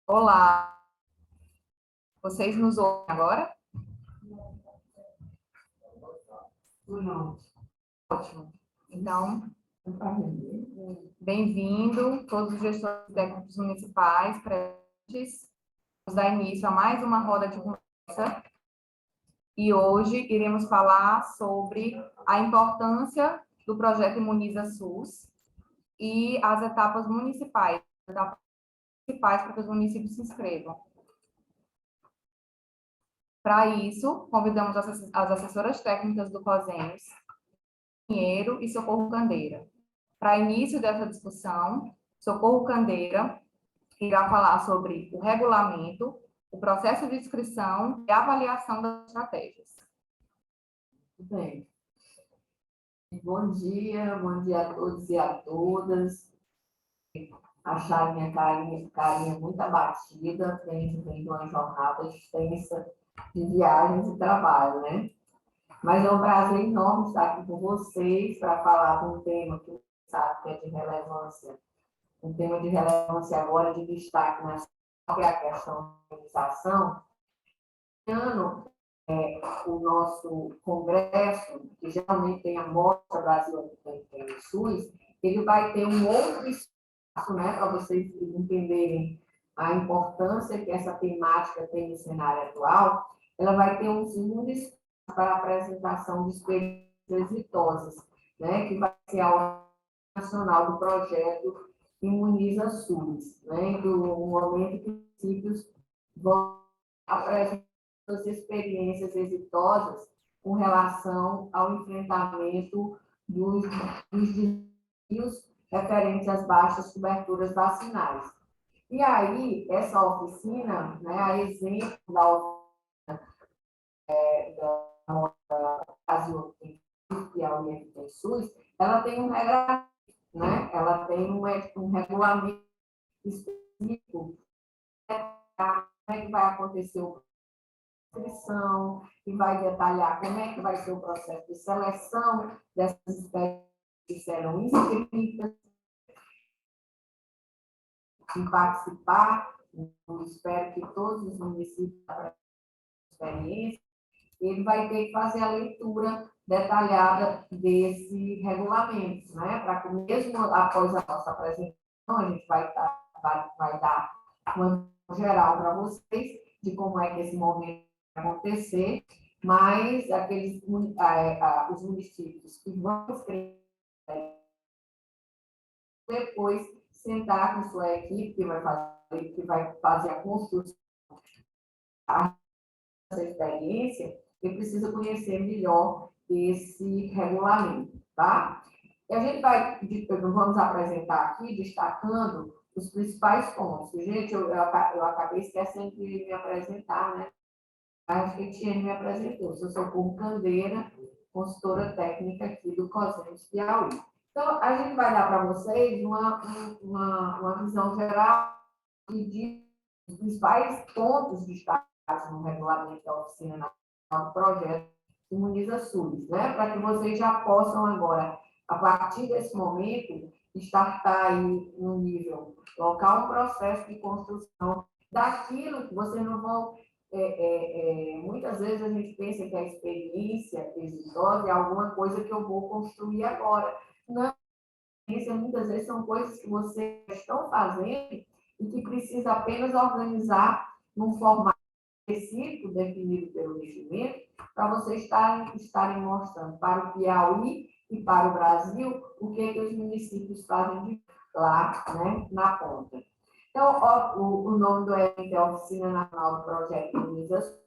Olá, vocês nos ouvem agora? Não. Ótimo. Então, bem-vindo, todos os gestores técnicos municipais presentes. Vamos dar início a mais uma roda de conversa. E hoje iremos falar sobre a importância do projeto Imuniza SUS e as etapas municipais para que os municípios se inscrevam. Para isso, convidamos as assessoras técnicas do COSENS, Pinheiro e Socorro Candeira. Para início dessa discussão, Socorro Candeira irá falar sobre o regulamento, o processo de inscrição e avaliação das estratégias. Bem, bom dia a todos e a todas. Achar minha carinha muito abatida, vem de uma jornada extensa de viagens e trabalho, né? Mas é um prazer enorme estar aqui com vocês para falar de um tema que sabe que é de relevância, um tema de relevância agora de destaque nacional, que é a questão da imunização. Este ano, o nosso congresso, que geralmente tem a Mostra Brasil tem o SUS, ele vai ter um outro espaço, né, para vocês entenderem a importância que essa temática tem no cenário atual. Ela vai ter um segundo espaço para a apresentação de experiências exitosas, né, que vai ser a hora nacional do projeto Imuniza SUS, né, do momento que os municípios vão apresentar suas experiências exitosas com relação ao enfrentamento dos desafios referentes às baixas coberturas vacinais. E aí, essa oficina, né, a exemplo da oficina da Brasil, que é a UNF SUS, ela tem um regulamento, né? Ela tem um regulamento específico, como é que vai acontecer o inscrição, e vai detalhar como é que vai ser o processo de seleção dessas espécies que serão inscritas em participar. Eu espero que todos os municípios tenham experiência. Ele vai ter que fazer a leitura detalhada desse regulamento, né? Para que mesmo após a nossa apresentação, a gente vai dar uma geral para vocês de como é que esse momento acontecer, mas os municípios que vão escrever depois sentar com sua equipe que vai fazer a construção dessa experiência, e precisa conhecer melhor esse regulamento, tá? E a gente vamos apresentar aqui destacando os principais pontos. Gente, eu acabei esquecendo de me apresentar, né? Acho que a Etienne me apresentou. Eu sou Socorro Candeira, consultora técnica aqui do COSENS Piauí. Então, a gente vai dar para vocês uma visão geral e de principais pontos de destaque no regulamento da Oficina Nacional do Projeto Imuniza SUS, né? Para que vocês já possam agora, a partir desse momento, startar aí no nível local um processo de construção daquilo que vocês não vão... muitas vezes a gente pensa que a experiência exitosa é alguma coisa que eu vou construir agora. Não, muitas vezes são coisas que vocês estão fazendo e que precisa apenas organizar num formato específico definido pelo regimento, para vocês estarem mostrando para o Piauí e para o Brasil o que os municípios fazem lá, né, na ponta. Então, o nome do evento é Oficina Nacional do Projeto Imunização,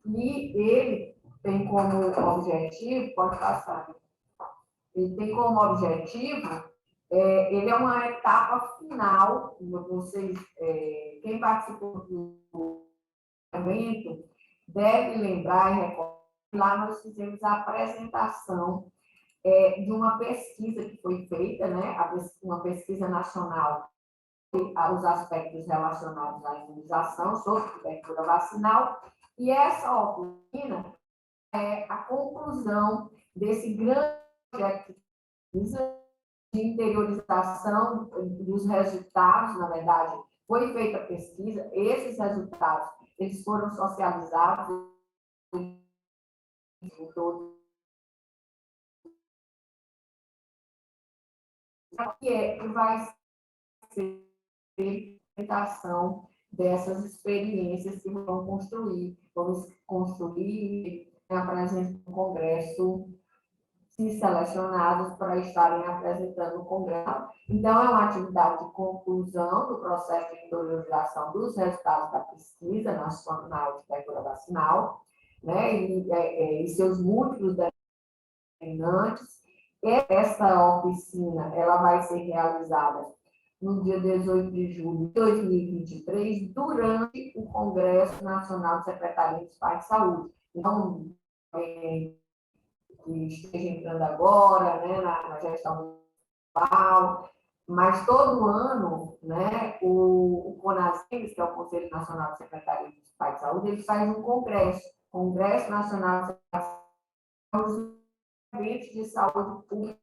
e ele tem como objetivo, pode passar, ele tem como objetivo, ele é uma etapa final, vocês, quem participou do evento deve lembrar e recordar, lá nós fizemos a apresentação de uma pesquisa que foi feita, né, uma pesquisa nacional, os aspectos relacionados à imunização, sobre cobertura vacinal, e essa oficina é a conclusão desse grande projeto de interiorização dos resultados, na verdade, foi feita a pesquisa, esses resultados, eles foram socializados em todo. Que vai ser a implementação dessas experiências que vamos construir e apresentar no Congresso, se selecionados para estarem apresentando no Congresso. Então, é uma atividade de conclusão do processo de interiorização dos resultados da pesquisa nacional de cobertura vacinal, né, e seus múltiplos determinantes. Essa oficina ela vai ser realizada no dia 18 de julho de 2023, durante o Congresso Nacional de Secretarias Municipais de Saúde. Então, que esteja entrando agora, né, na gestão municipal, mas todo ano, né, o CONASEMES, que é o Conselho Nacional de Secretarias Municipais de Saúde, ele faz um Congresso Nacional de Secretarias eventos de saúde pública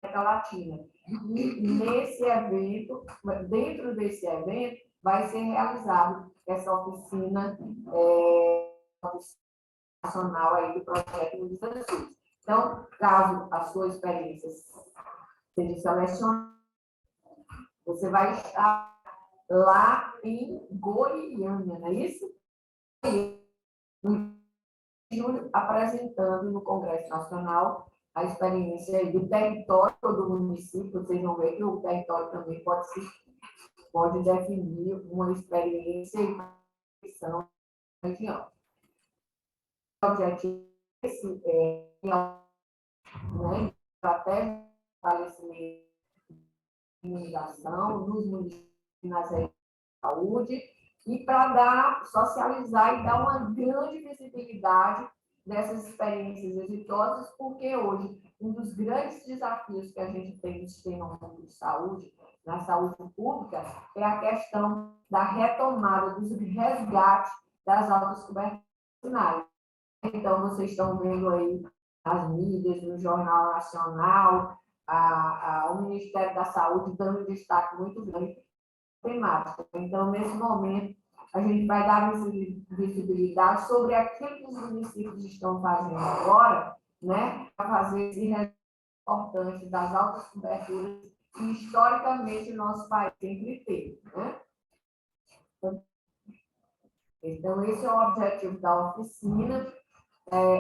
da América Latina. E nesse evento, dentro desse evento, vai ser realizado essa oficina nacional aí do projeto Imuniza SUS. Então, caso a sua experiência seja selecionada, você vai estar lá em Goiânia, não é isso? Em julho, apresentando no Congresso Nacional a experiência do território do município. Vocês vão ver que o território também pode definir uma experiência e uma instituição da região. O objetivo né, estratégia de fortalecimento de imunização nos municípios nas regiões de saúde e para socializar e dar uma grande visibilidade dessas experiências exitosas, porque hoje um dos grandes desafios que a gente tem no sistema único de saúde, na saúde pública, é a questão da retomada, dos resgates das altas coberturas vacinais. Então, vocês estão vendo aí as mídias, no Jornal Nacional, o Ministério da Saúde dando destaque muito grande temática. Então, nesse momento, a gente vai dar visibilidade sobre aquilo que os municípios estão fazendo agora, né, para fazer esse resgate importante das altas coberturas que, historicamente, o nosso país sempre teve, né? Então, esse é o objetivo da oficina.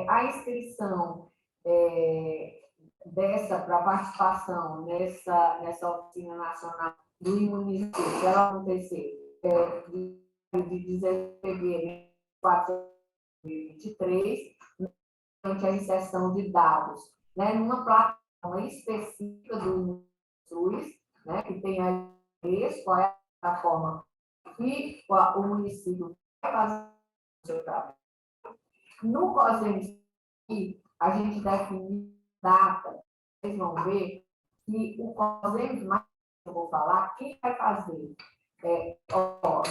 A inscrição para participação nessa oficina nacional do imunização, ela acontecer de 16 de fevereiro de 2023, durante a inserção de dados, né, numa plataforma específica do SUS, né, que tem aí qual é a plataforma que o município vai fazer o seu trabalho. No COSEMS, a gente define data, vocês vão ver que o COSEMS, mais eu vou falar, quem vai fazer?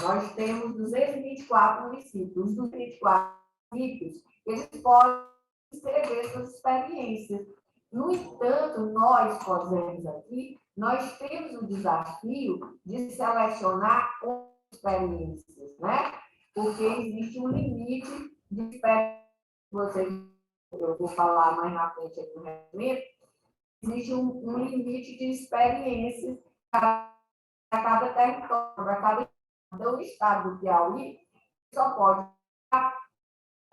Nós temos 224 municípios. Os 224 municípios, eles podem escrever suas experiências. No entanto, nós, COSEMS aqui, nós temos o desafio de selecionar experiências, né? Porque existe um limite de experiências. Eu vou falar mais na frente aqui no regimento. Existe um limite de experiências para cada território, para cada então, o estado do Piauí só pode ter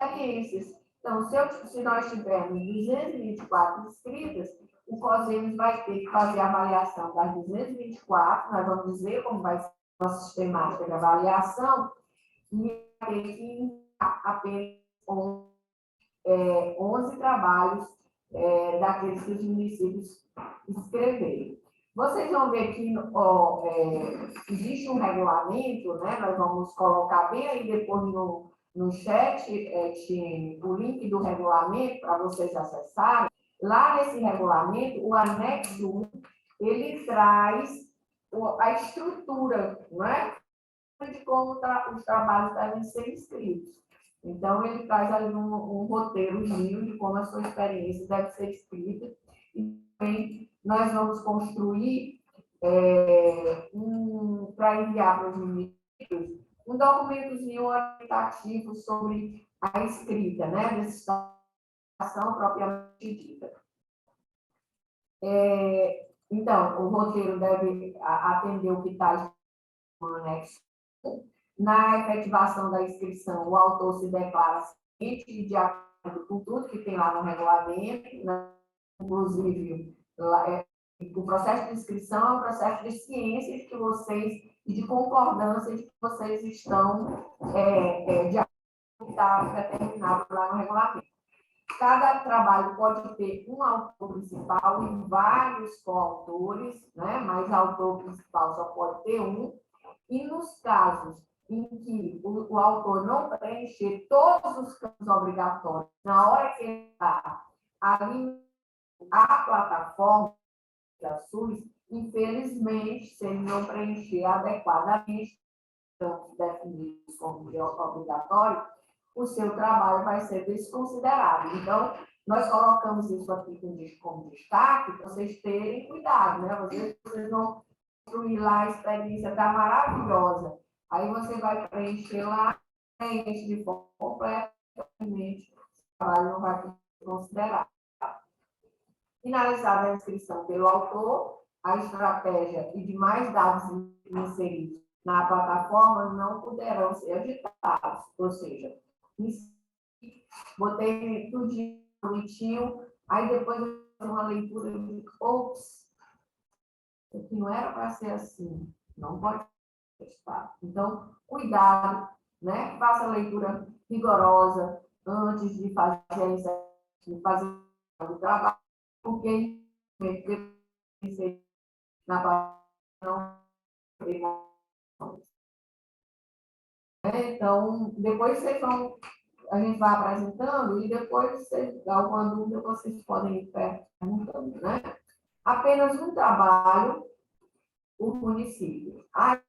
experiências. Então, se nós tivermos 224 inscritas, o COSEMS vai ter que fazer a avaliação das 224, nós vamos dizer como vai ser a nossa sistemática de avaliação, e vai ter que apenas 11 trabalhos daqueles que os municípios escreverem. Vocês vão ver que existe um regulamento, né? Nós vamos colocar bem aí depois no chat, o link do regulamento para vocês acessarem. Lá nesse regulamento, o anexo 1, ele traz a estrutura, não é? De como os trabalhos devem ser escritos. Então, ele traz ali um roteirozinho de como a sua experiência deve ser escrita. E também nós vamos construir, para enviar para os municípios, um documentozinho orientativo sobre a escrita, né, dessa situação propriamente dita. Então, o roteiro deve atender o que está no anexo. Na efetivação da inscrição, o autor se declara ciente de acordo com tudo que tem lá no regulamento, né? Inclusive, o processo de inscrição é um processo de ciência de que vocês, e de concordância de que vocês estão de acordo com o que está determinado lá no regulamento. Cada trabalho pode ter um autor principal e vários coautores, né? Mas o autor principal só pode ter um. E nos casos em que o autor não preencher todos os campos obrigatórios, na hora que ele está ali a plataforma da SUS, infelizmente, se ele não preencher adequadamente os campos definidos como obrigatório, o seu trabalho vai ser desconsiderado. Então, nós colocamos isso aqui como destaque para vocês terem cuidado, né? Vocês não construir lá a experiência da maravilhosa. Aí você vai preencher lá, preenche de forma completa, o trabalho não vai ser considerado. Finalizada a inscrição pelo autor, a estratégia e demais dados inseridos na plataforma não poderão ser editados, ou seja, botei tudo bonitinho, aí depois eu faço uma leitura e digo, ops, que não era para ser assim, não pode testar. Então, cuidado, né? Faça a leitura rigorosa antes de fazer o trabalho, porque na então, depois vocês vão, a gente vai apresentando e depois, se alguma dúvida, vocês podem ir perguntando, né? Apenas um trabalho por município. Há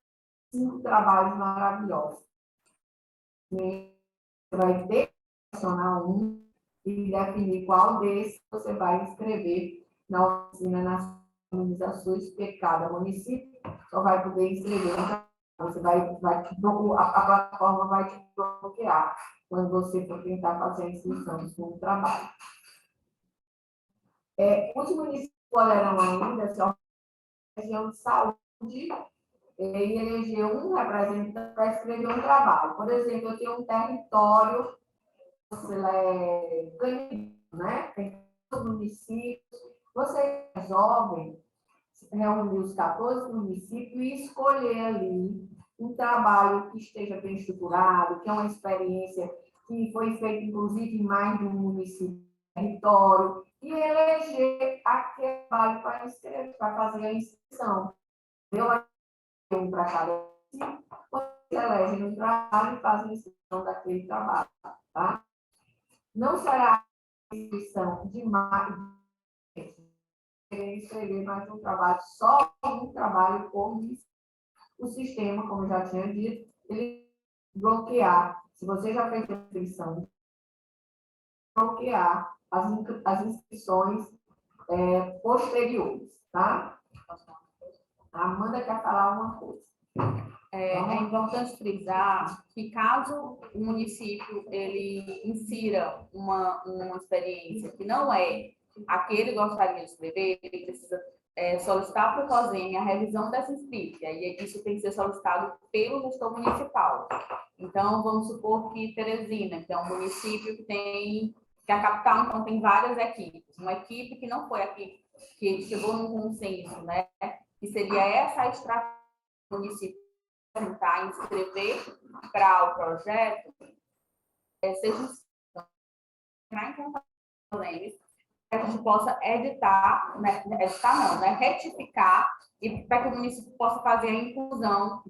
5 trabalhos maravilhosos. Você vai selecionar um e definir qual desses você vai inscrever na oficina nacional de organizações, porque cada município só vai poder inscrever. Você vai a plataforma vai te bloquear quando você for tentar fazer a inscrição no trabalho. Os municípios poderão ainda ser uma região de saúde e eleger um representante para escrever um trabalho. Por exemplo, eu tenho um território, né? Tem municípios. Vocês resolvem reunir os 14 municípios e escolher ali um trabalho que esteja bem estruturado, que é uma experiência que foi feita, inclusive, em mais de um município, território, e eleger aquele trabalho para inscrever, para fazer a inscrição. Um para cada município, você elege um trabalho e faz a inscrição daquele trabalho, tá? Não será inscrição de mais escrever mais um trabalho, só um trabalho por município. o sistema, como eu já tinha dito, ele bloquear, se você já fez a inscrição, bloquear as inscrições posteriores, tá? A Amanda quer falar uma coisa. É importante frisar que caso o município ele insira uma experiência que não é a que ele gostaria de escrever, ele precisa solicitar para o COSEM a revisão dessa inscrita, e aí isso tem que ser solicitado pelo gestor municipal. Então, vamos supor que Teresina, que é um município que a capital, então, tem várias equipes. Uma equipe que não foi aqui, que chegou num consenso, né? Que seria essa a estratégia do município tentar inscrever para o projeto, seja entrar em contato com eles, que a gente possa editar, né? Editar não, né? Retificar, e para que o município possa fazer a inclusão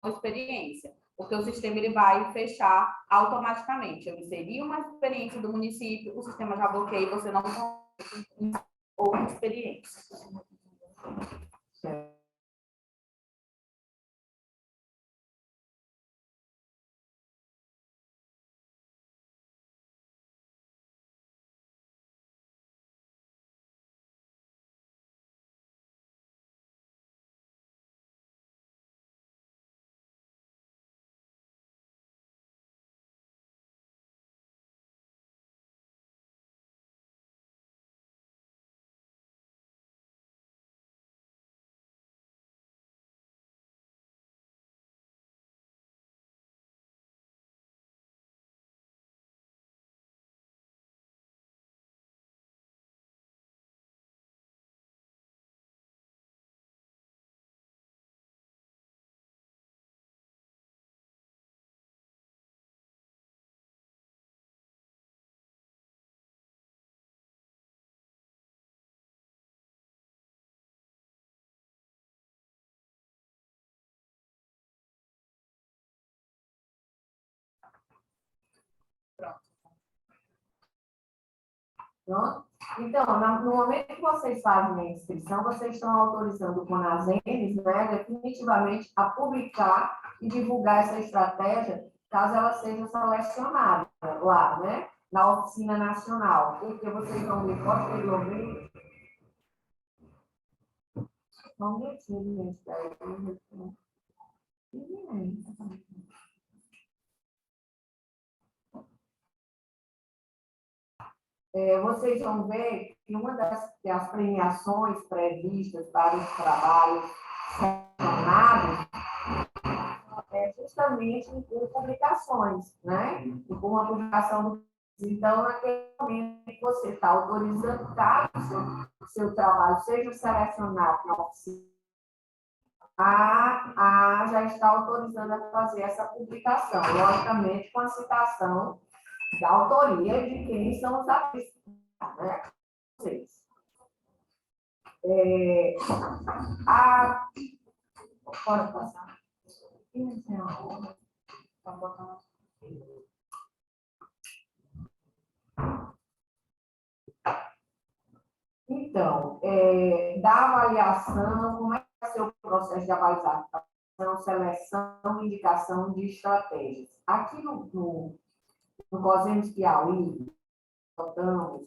da experiência. Porque o sistema ele vai fechar automaticamente. Eu inseri uma experiência do município, o sistema já bloqueia e você não tem outra experiência. Pronto? Então, no momento que vocês fazem a inscrição, vocês estão autorizando o CONASEMES, né, definitivamente a publicar e divulgar essa estratégia, caso ela seja selecionada lá, né, na oficina nacional, porque vocês vão ver posteriormente. Só um minutinho, gente. Vocês vão ver que uma das premiações previstas para os trabalhos selecionados é justamente por publicações, né? E por uma publicação do. Então, naquele momento que você está autorizando, caso o seu trabalho seja selecionado na oficina, já está autorizando a fazer essa publicação, logicamente com a citação da autoria de quem são os artistas, né? Vocês. Pode passar. Então, da avaliação, como é que vai ser o processo de avaliação, seleção e indicação de estratégias? Aqui no COSEMES Piauí,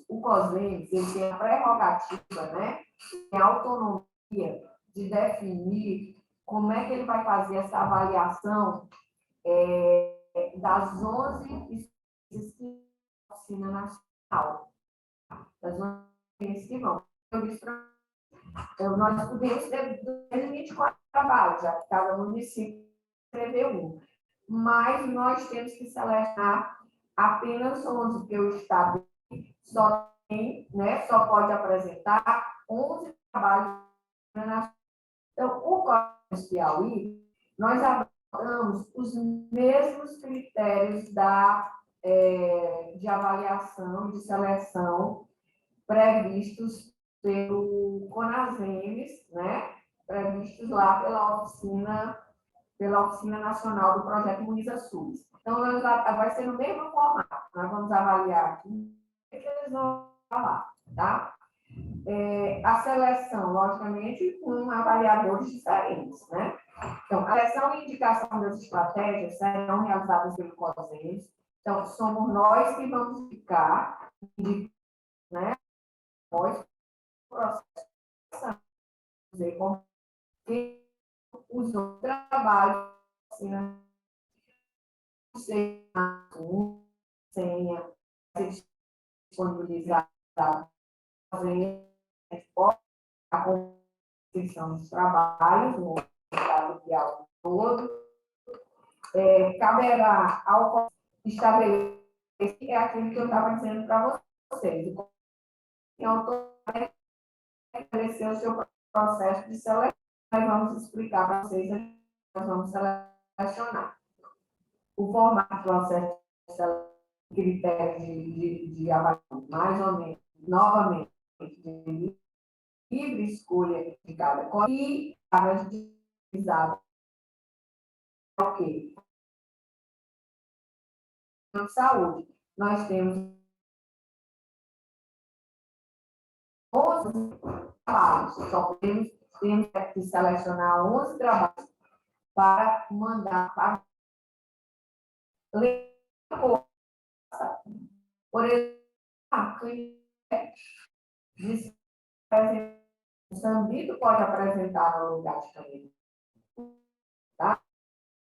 o COSEMES ele tem a prerrogativa, né, tem a autonomia de definir como é que ele vai fazer essa avaliação das 11 experiências da oficina nacional, das 11 experiências que vão. Nós podemos ter 224 trabalhos, já que cada município escreveu um, mas nós temos que selecionar apenas 11, porque o Estado só tem, né, só pode apresentar 11 trabalhos. Então, o COSEMES Piauí, nós adotamos os mesmos critérios de avaliação, de seleção, previstos pelo CONASEMES, né, previstos lá pela Oficina Nacional do Projeto Imuniza SUS. Então, vai ser no mesmo formato. Nós vamos avaliar aqui o que eles vão falar, tá? A seleção, logicamente, com avaliadores diferentes, né? Então, a seleção e indicação das estratégias serão realizadas pelo COSENS. Então, somos nós que vamos indicar, né? Nós, processo, dizer, como que usou o trabalho, assim, senha, disponibilizar a constituição dos trabalhos no estado de aula todo, caberá ao estabelecer, é aquilo que eu estava dizendo para vocês, então, estabelecer o seu processo de seleção, nós vamos explicar para vocês, nós vamos selecionar. O formato do processo de seleção, critério de avaliação, mais ou menos, novamente, de livre escolha de cada coisa e áreas de ok. Saúde. Nós temos 11 trabalhos, só temos que selecionar 11 trabalhos para mandar para por exemplo, o Sambito pode apresentar no lugar de Canidé. Tá?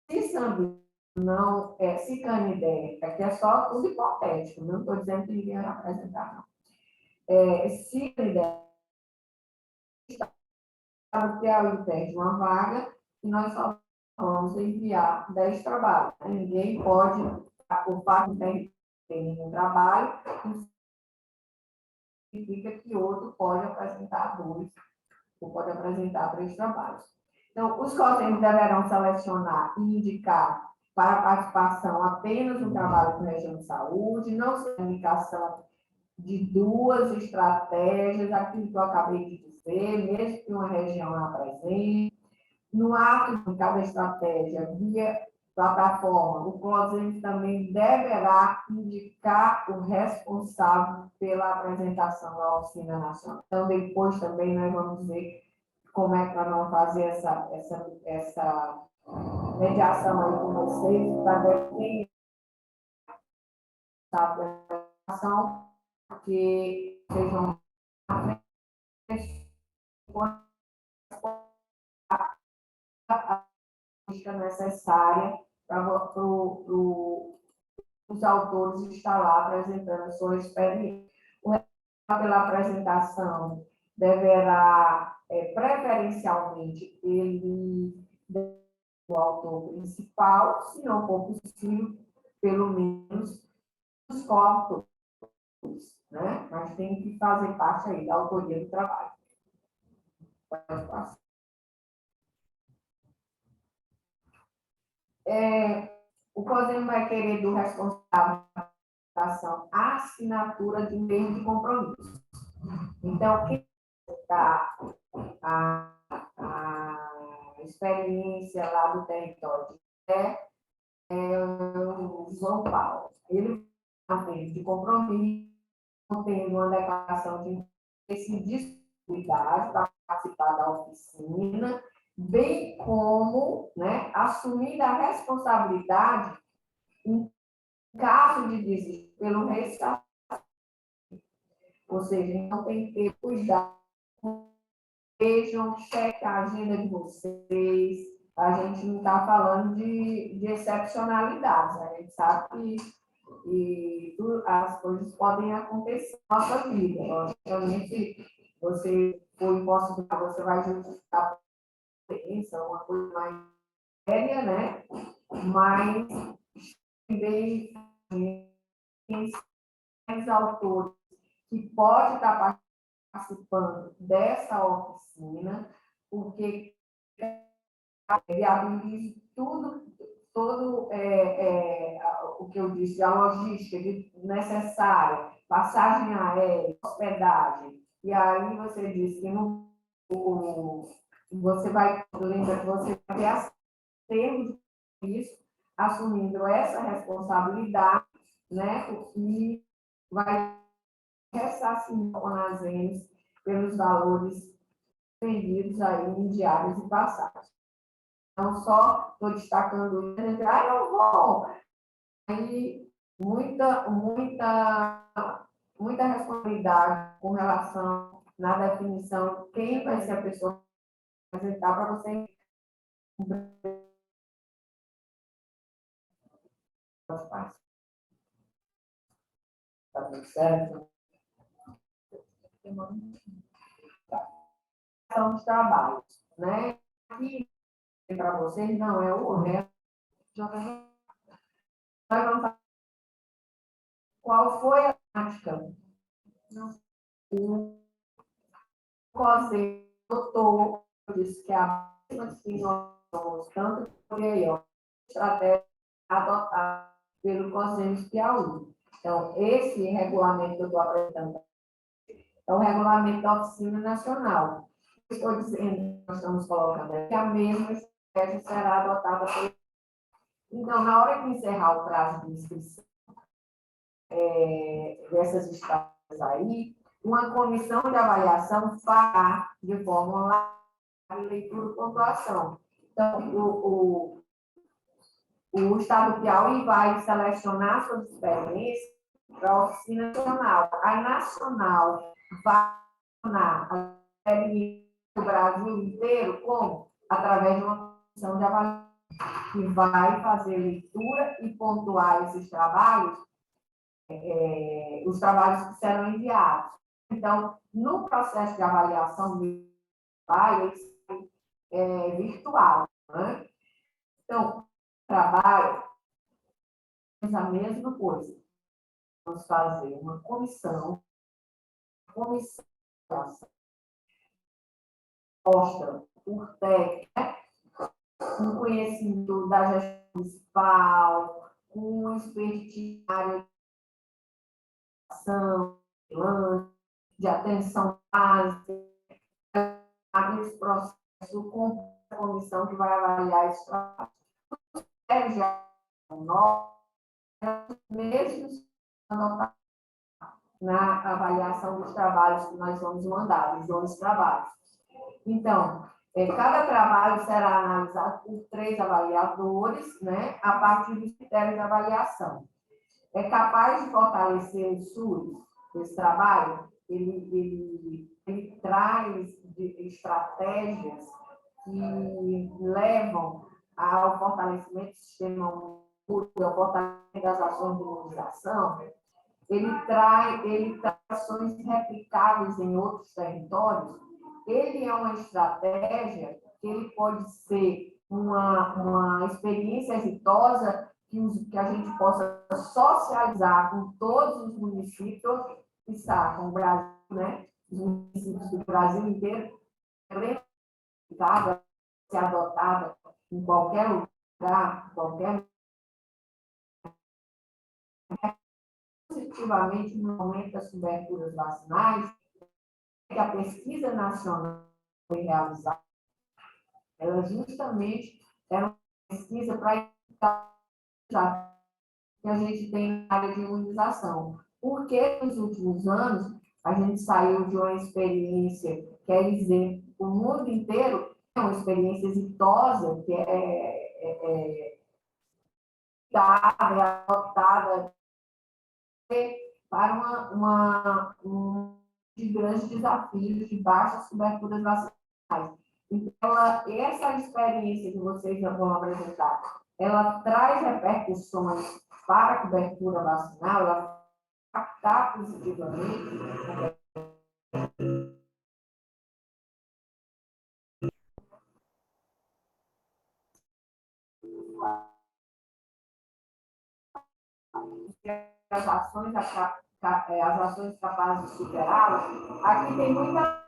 Se Sambito não se Canidé, aqui é só tudo hipotético, não estou dizendo que ninguém vai apresentar, não. Se Canidé está no Piauí perde uma vaga, e nós só vamos enviar 10 trabalhos. Ninguém pode, o fato de ter nenhum trabalho, significa que outro pode apresentar 2, ou pode apresentar 3 trabalhos. Então, os COSENS deverão selecionar e indicar para participação apenas um trabalho com região de saúde, não ser indicação de 2 estratégias, aquilo que eu acabei de dizer, mesmo que uma região não apresente. No ato de cada estratégia, via plataforma, o COSENS também deverá indicar o responsável pela apresentação da oficina nacional. Então, depois também nós vamos ver como é que nós vamos fazer essa mediação aí com vocês, para ver quem sabe da mediação, que sejam a lista necessária para os autores estar lá apresentando a sua experiência. O responsável pela apresentação deverá, preferencialmente, ele o autor principal, se não for possível, pelo menos os coautores, né? Mas tem que fazer parte aí da autoria do trabalho. O COSENS vai querer do responsável a assinatura de meio de compromisso. Então, quem está a experiência lá do território é o João Paulo. Ele fez de compromisso, tem uma declaração de interesse de disponibilidade para participar da oficina, bem como, né, assumir a responsabilidade em caso de desistir pelo restante. Ou seja, então tem que ter cuidado. Vejam, cheque a agenda de vocês. A gente não está falando de excepcionalidades, né? A gente sabe que as coisas podem acontecer na nossa vida. Logicamente, você for impossibilitar, você vai justificar a experiência, uma coisa mais séria, né? Mas também os autores que podem estar participando dessa oficina, porque viabiliza todo o que eu disse, a logística necessária, passagem aérea, hospedagem, e aí você disse que não, você vai ter as termos disso, assumindo essa responsabilidade, né, e vai ressarcir o Anasens pelos valores vendidos aí em diárias e passagens. Não só estou destacando isso, eu vou. Aí, muita responsabilidade com relação na definição quem vai ser a pessoa que vai apresentar para você. Tá tudo certo? São os trabalhos, né? Aqui, para vocês, não é o resto. Qual foi a prática? O COSE doutor disse que a mesma que nós somos, tanto por aí, ó, estratégia adotada pelo Conselho Piauí. Então, esse regulamento que eu estou apresentando é o regulamento da Oficina Nacional. Estou dizendo, nós estamos colocando aqui, que a mesma estratégia será adotada por. Então, na hora que encerrar o prazo de inscrição dessas estratégias aí, uma comissão de avaliação fará de forma online leitura e pontuação. Então, o Estado do Piauí vai selecionar suas experiências para a Oficina Nacional. A Nacional vai selecionar a experiência do Brasil inteiro, como? Através de uma comissão de avaliação, que vai fazer leitura e pontuar esses trabalhos, os trabalhos que serão enviados. Então, no processo de avaliação do trabalho, é virtual, né? Então, trabalho é a mesma coisa. Vamos fazer uma comissão posta por técnica, um conhecimento da gestão municipal, um expertise na área de ação, de atenção básica, esse processo com a comissão que vai avaliar esse trabalho. Nós mesmos na avaliação dos trabalhos que nós vamos mandar, os 12 trabalhos. Então, cada trabalho será analisado por 3 avaliadores, né, a partir dos critérios de avaliação. É capaz de fortalecer o SUS, esse trabalho? Ele traz estratégias que levam ao fortalecimento do sistema único, ao fortalecimento das ações de imunização. Ele traz ações replicáveis em outros territórios. Ele é uma estratégia que ele pode ser uma experiência exitosa que a gente possa socializar com todos os municípios que está com o Brasil, né? Os municípios do Brasil inteiro, ser adotada em qualquer lugar, positivamente no aumento das coberturas vacinais, que a pesquisa nacional foi realizada, ela justamente era uma pesquisa para que a gente tem na área de imunização. Porque nos últimos anos a gente saiu de uma experiência, quer dizer, o mundo inteiro é uma experiência exitosa, que é adotada para de grandes desafios, de baixas coberturas vacinais. Então, essa experiência que vocês já vão apresentar, ela traz repercussões para a cobertura vacinal, ela impactar positivamente. As ações capazes de superá-las, aqui tem muita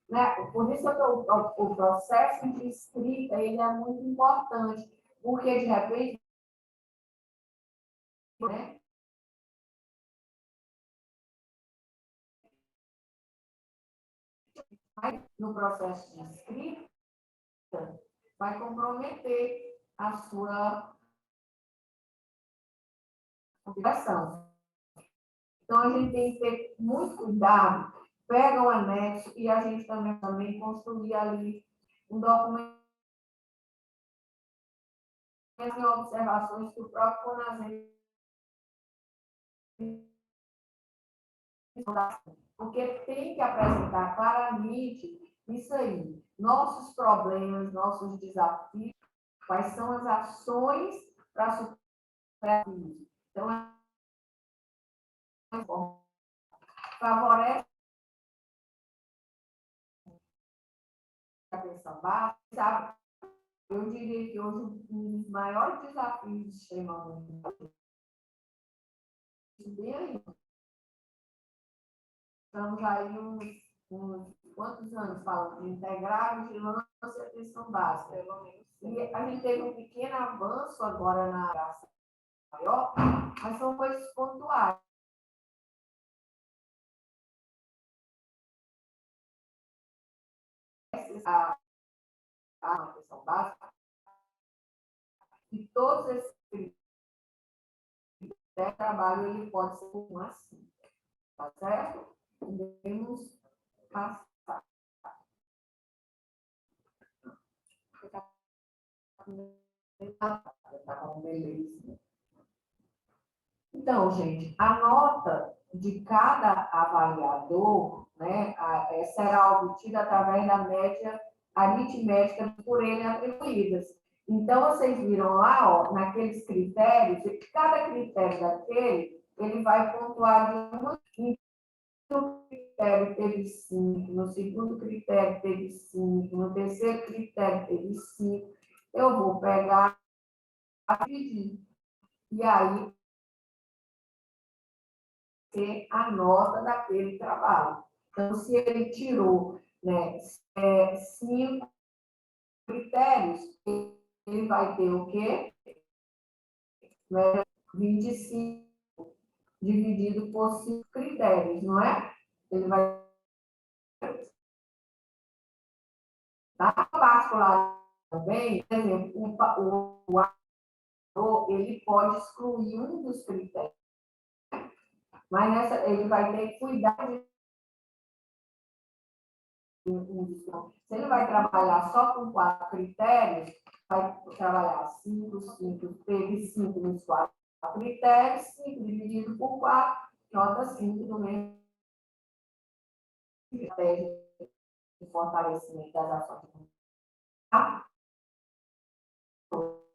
né? Por isso o processo de escrita ele é muito importante, porque de repente, né? No processo de escrita, vai comprometer a sua publicação. Então, a gente tem que ter muito cuidado, pega o anexo e a gente também construir ali um documento de observações que o próprio CONASEM, porque tem que apresentar claramente isso aí, nossos problemas, nossos desafios, quais são as ações para superar isso. Então, favorece a atenção básica, sabe? Eu diria que hoje um dos maiores desafios do sistema único bem aí. Estamos aí uns quantos anos falando de integrar vigilância e atenção básica, pelo menos. E a gente teve um pequeno avanço agora na graça maior, mas são coisas pontuais. A atenção básica, e todos esses critérios de trabalho ele pode ser um assim, tá certo? Podemos passar. Tá bom, beleza. Então, gente, a nota de cada avaliador, né, será obtida através da média aritmética por ele atribuídas. Então, vocês viram lá, ó, naqueles critérios, cada critério daquele, ele vai pontuar de uma. No critério teve 5, no segundo critério teve 5, no terceiro critério teve 5. Eu vou pegar e dividir. E aí, ter a nota daquele trabalho. Então, se ele tirou, né, 5 critérios, ele vai ter o quê? 25 dividido por 5 critérios, não é? Ele vai. Na particular também, por exemplo, o autor, ele pode excluir um dos critérios, mas nessa, ele vai ter que cuidar de se ele vai trabalhar só com 4 critérios, vai trabalhar 5, 5, teve 5 nos 4 critérios, 5 dividido por 4, nota 5 do mesmo estratégia de fortalecimento das ações. Eu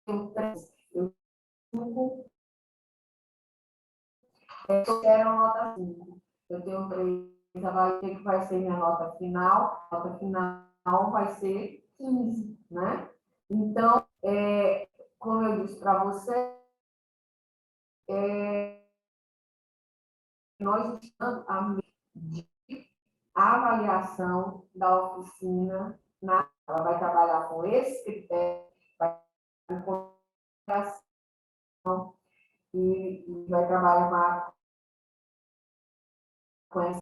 tenho 3, eu 5, eu quero nota 5. Eu tenho 3, vai ter que vai ser minha nota final. A nota final vai ser 15, né? Então, como eu disse para você, nós estamos a avaliação da oficina, ela vai trabalhar com esse critério, vai com e vai trabalhar com essa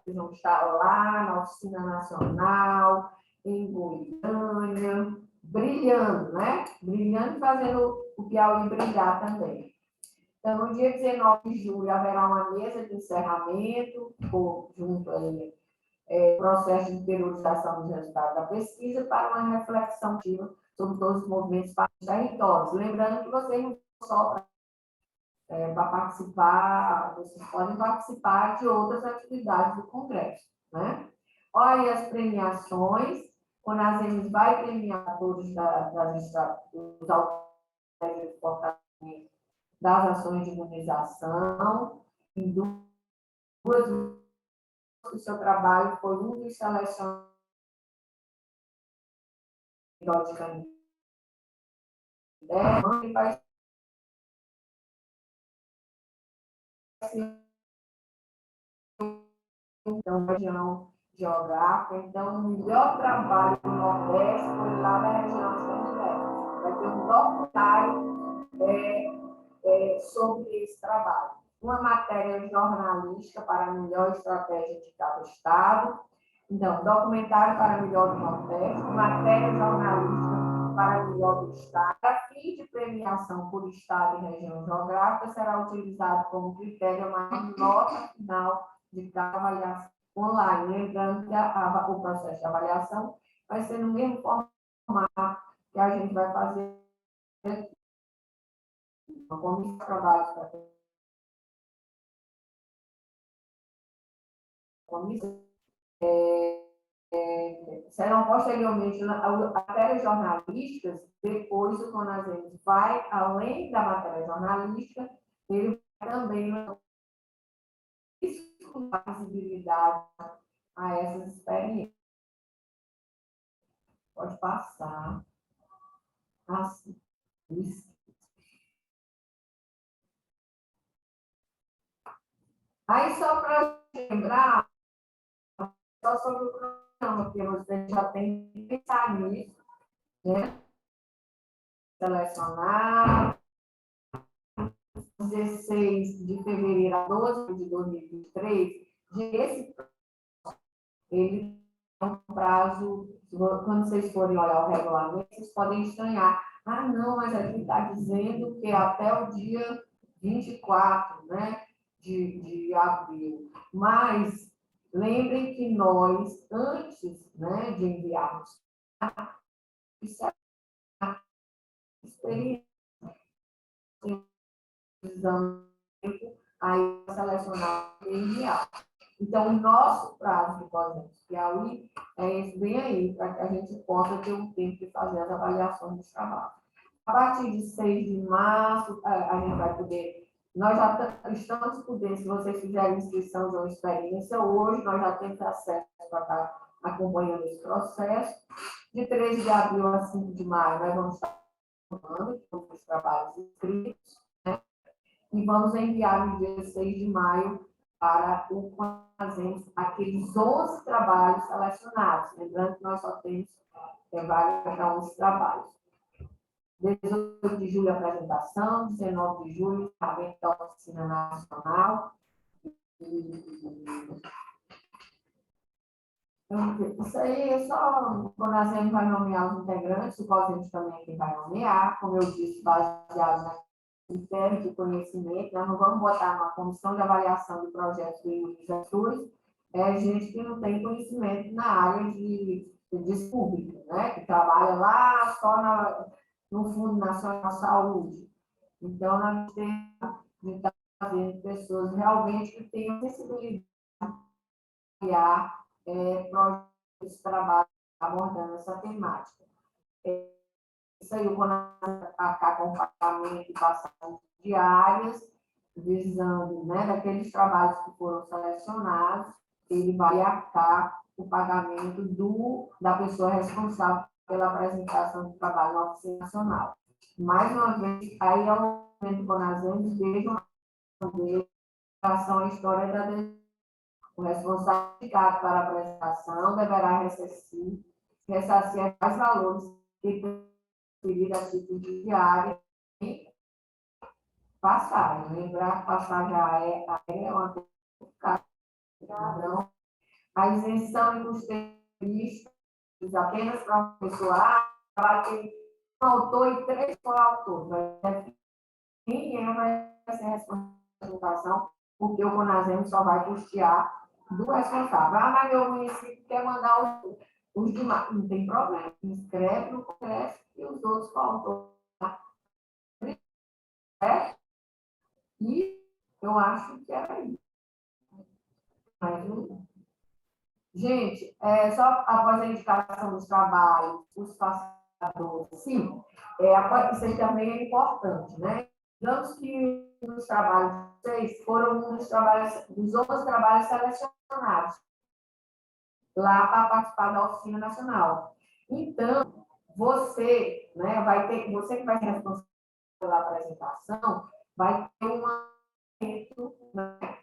que vão estar lá na Oficina Nacional, em Goiânia, brilhando, né? Brilhando, fazendo o Piauí brilhar também. Então, no dia 19 de julho, haverá uma mesa de encerramento, junto aí, processo de periodização dos resultados da pesquisa, para uma reflexão sobre todos os movimentos territórios. Lembrando que vocês não só para participar, vocês podem participar de outras atividades do Congresso, né? Olha as premiações, o CONASEMES vai premiar todos dos autores de fortalecimento das ações de imunização, em duas, o seu trabalho foi um dos selecionados periodicamente, e vai ser então, região geográfica. Então, o melhor trabalho do Nordeste foi lá na região de Canindé. Vai ter um documentário sobre esse trabalho. Uma matéria jornalística para a melhor estratégia de cada estado. Então, documentário para a melhor do Nordeste, matéria jornalística para melhor do Estado. A fim de premiação por Estado e região geográfica, será utilizado como critério uma nota final de cada avaliação online. Lembrando que o processo de avaliação vai ser no mesmo formato que a gente vai fazer aqui. Uma comissão de trabalho para comissão. Serão posteriormente matérias jornalísticas, depois o CONASEMS vai, além da matéria jornalística, ele vai também dar visibilidade a essas experiências. Pode passar. Assim. Aí, só para lembrar, só sobre o programa, porque você já tem que pensar nisso, né? Selecionar 16 de fevereiro a 12 de 2023, esse ele é um prazo, quando vocês forem olhar o regulamento, vocês podem estranhar. Ah, não, mas aqui está dizendo que é até o dia 24, né, de abril. Mas lembrem que nós, antes, né, de enviarmos, isso é experiência, aí selecionar e enviar. Então, o nosso prazo de projetos Piauí é esse bem aí, para que a gente possa ter um tempo de fazer as avaliações dos trabalhos. A partir de 6 de março, a gente vai poder. Nós já estamos podendo, se vocês fizerem inscrição de uma experiência hoje, nós já temos acesso para estar acompanhando esse processo. De 13 de abril a 5 de maio, nós vamos estar acompanhando todos os trabalhos inscritos, né? E vamos enviar no dia 6 de maio para o CONASEMS aqueles 11 trabalhos selecionados. Lembrando que nós só temos vaga para 11 trabalhos. 18 de julho, apresentação. 19 de julho, encerramento da Oficina Nacional. Isso aí é só o CONASEMS vai nomear os integrantes, o COSEMS também é quem vai nomear, como eu disse, baseado na critério de conhecimento. Nós não vamos botar uma comissão de avaliação de projetos de ações, gente que não tem conhecimento na área de público, né? Que trabalha lá só no Fundo Nacional de Saúde. Então, nós temos de estar fazendo pessoas realmente que tenham sensibilidade de criar projetos de trabalho abordando essa temática. Isso aí, quando a com pagamento e passagem diárias, visando, né, daqueles trabalhos que foram selecionados, ele vai arcar o pagamento da pessoa responsável pela apresentação do trabalho na Oficina Nacional. Mais uma vez, aí é o momento do CONASEMS, vejam em relação à história da o responsável para a apresentação deverá ressarcir mais valores que transferir a título de diária e passagem. Lembrar que passagem é uma então, a isenção de custos apenas para uma pessoa vai ter um autor e 3 coautores. Ninguém vai ser responsável pela educação, porque o CONASEMS só vai custear do responsável. Ah, mas meu município quer mandar os demais. Não tem problema. Inscreve no Congresso e os outros coautores. E eu acho que era isso. Gente, só após a indicação dos trabalhos, os facilitadores, sim, isso aí também é importante, né? Digamos que os trabalhos de vocês foram dos 11 trabalhos selecionados lá para participar da Oficina Nacional. Então, você, né, você que vai ser responsável pela apresentação, vai ter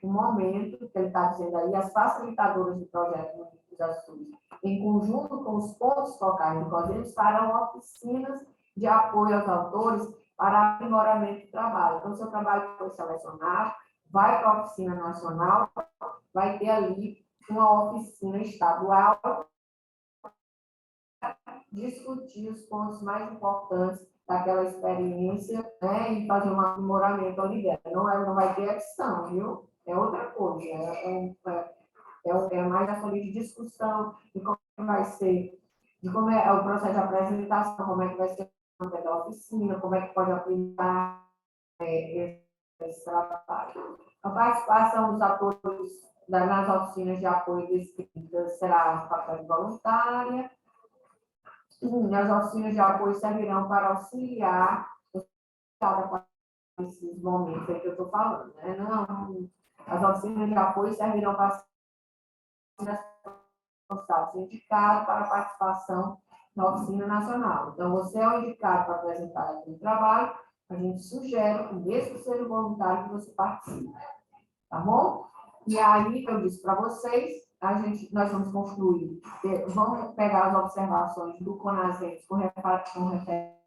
um momento que ele está dizendo aí, as facilitadoras do projeto Municípios Azuis, em conjunto com os pontos focais do COSEMS, farão oficinas de apoio aos autores para aprimoramento do trabalho. Então, seu trabalho foi selecionado, vai para a Oficina Nacional, vai ter ali uma oficina estadual discutir os pontos mais importantes daquela experiência, né, e fazer um aprimoramento ali dela. Não vai ter edição, viu? É outra coisa, é mais essa de discussão de como vai ser, de como é o processo de apresentação, como é que vai ser da oficina, como é que pode aplicar esse trabalho. A participação dos atores nas oficinas de apoio descritas será papel voluntária. As oficinas de apoio servirão para auxiliar nesses momentos aí que eu estou falando, né? Não, as oficinas de apoio servirão para ser indicado para a participação na oficina nacional. Então, você é o indicado para apresentar aquele trabalho, a gente sugere que, mesmo sendo voluntário, que você participe. Tá bom? E aí, eu disse para vocês, nós vamos construir, vamos pegar as observações do CONASEMS com referência,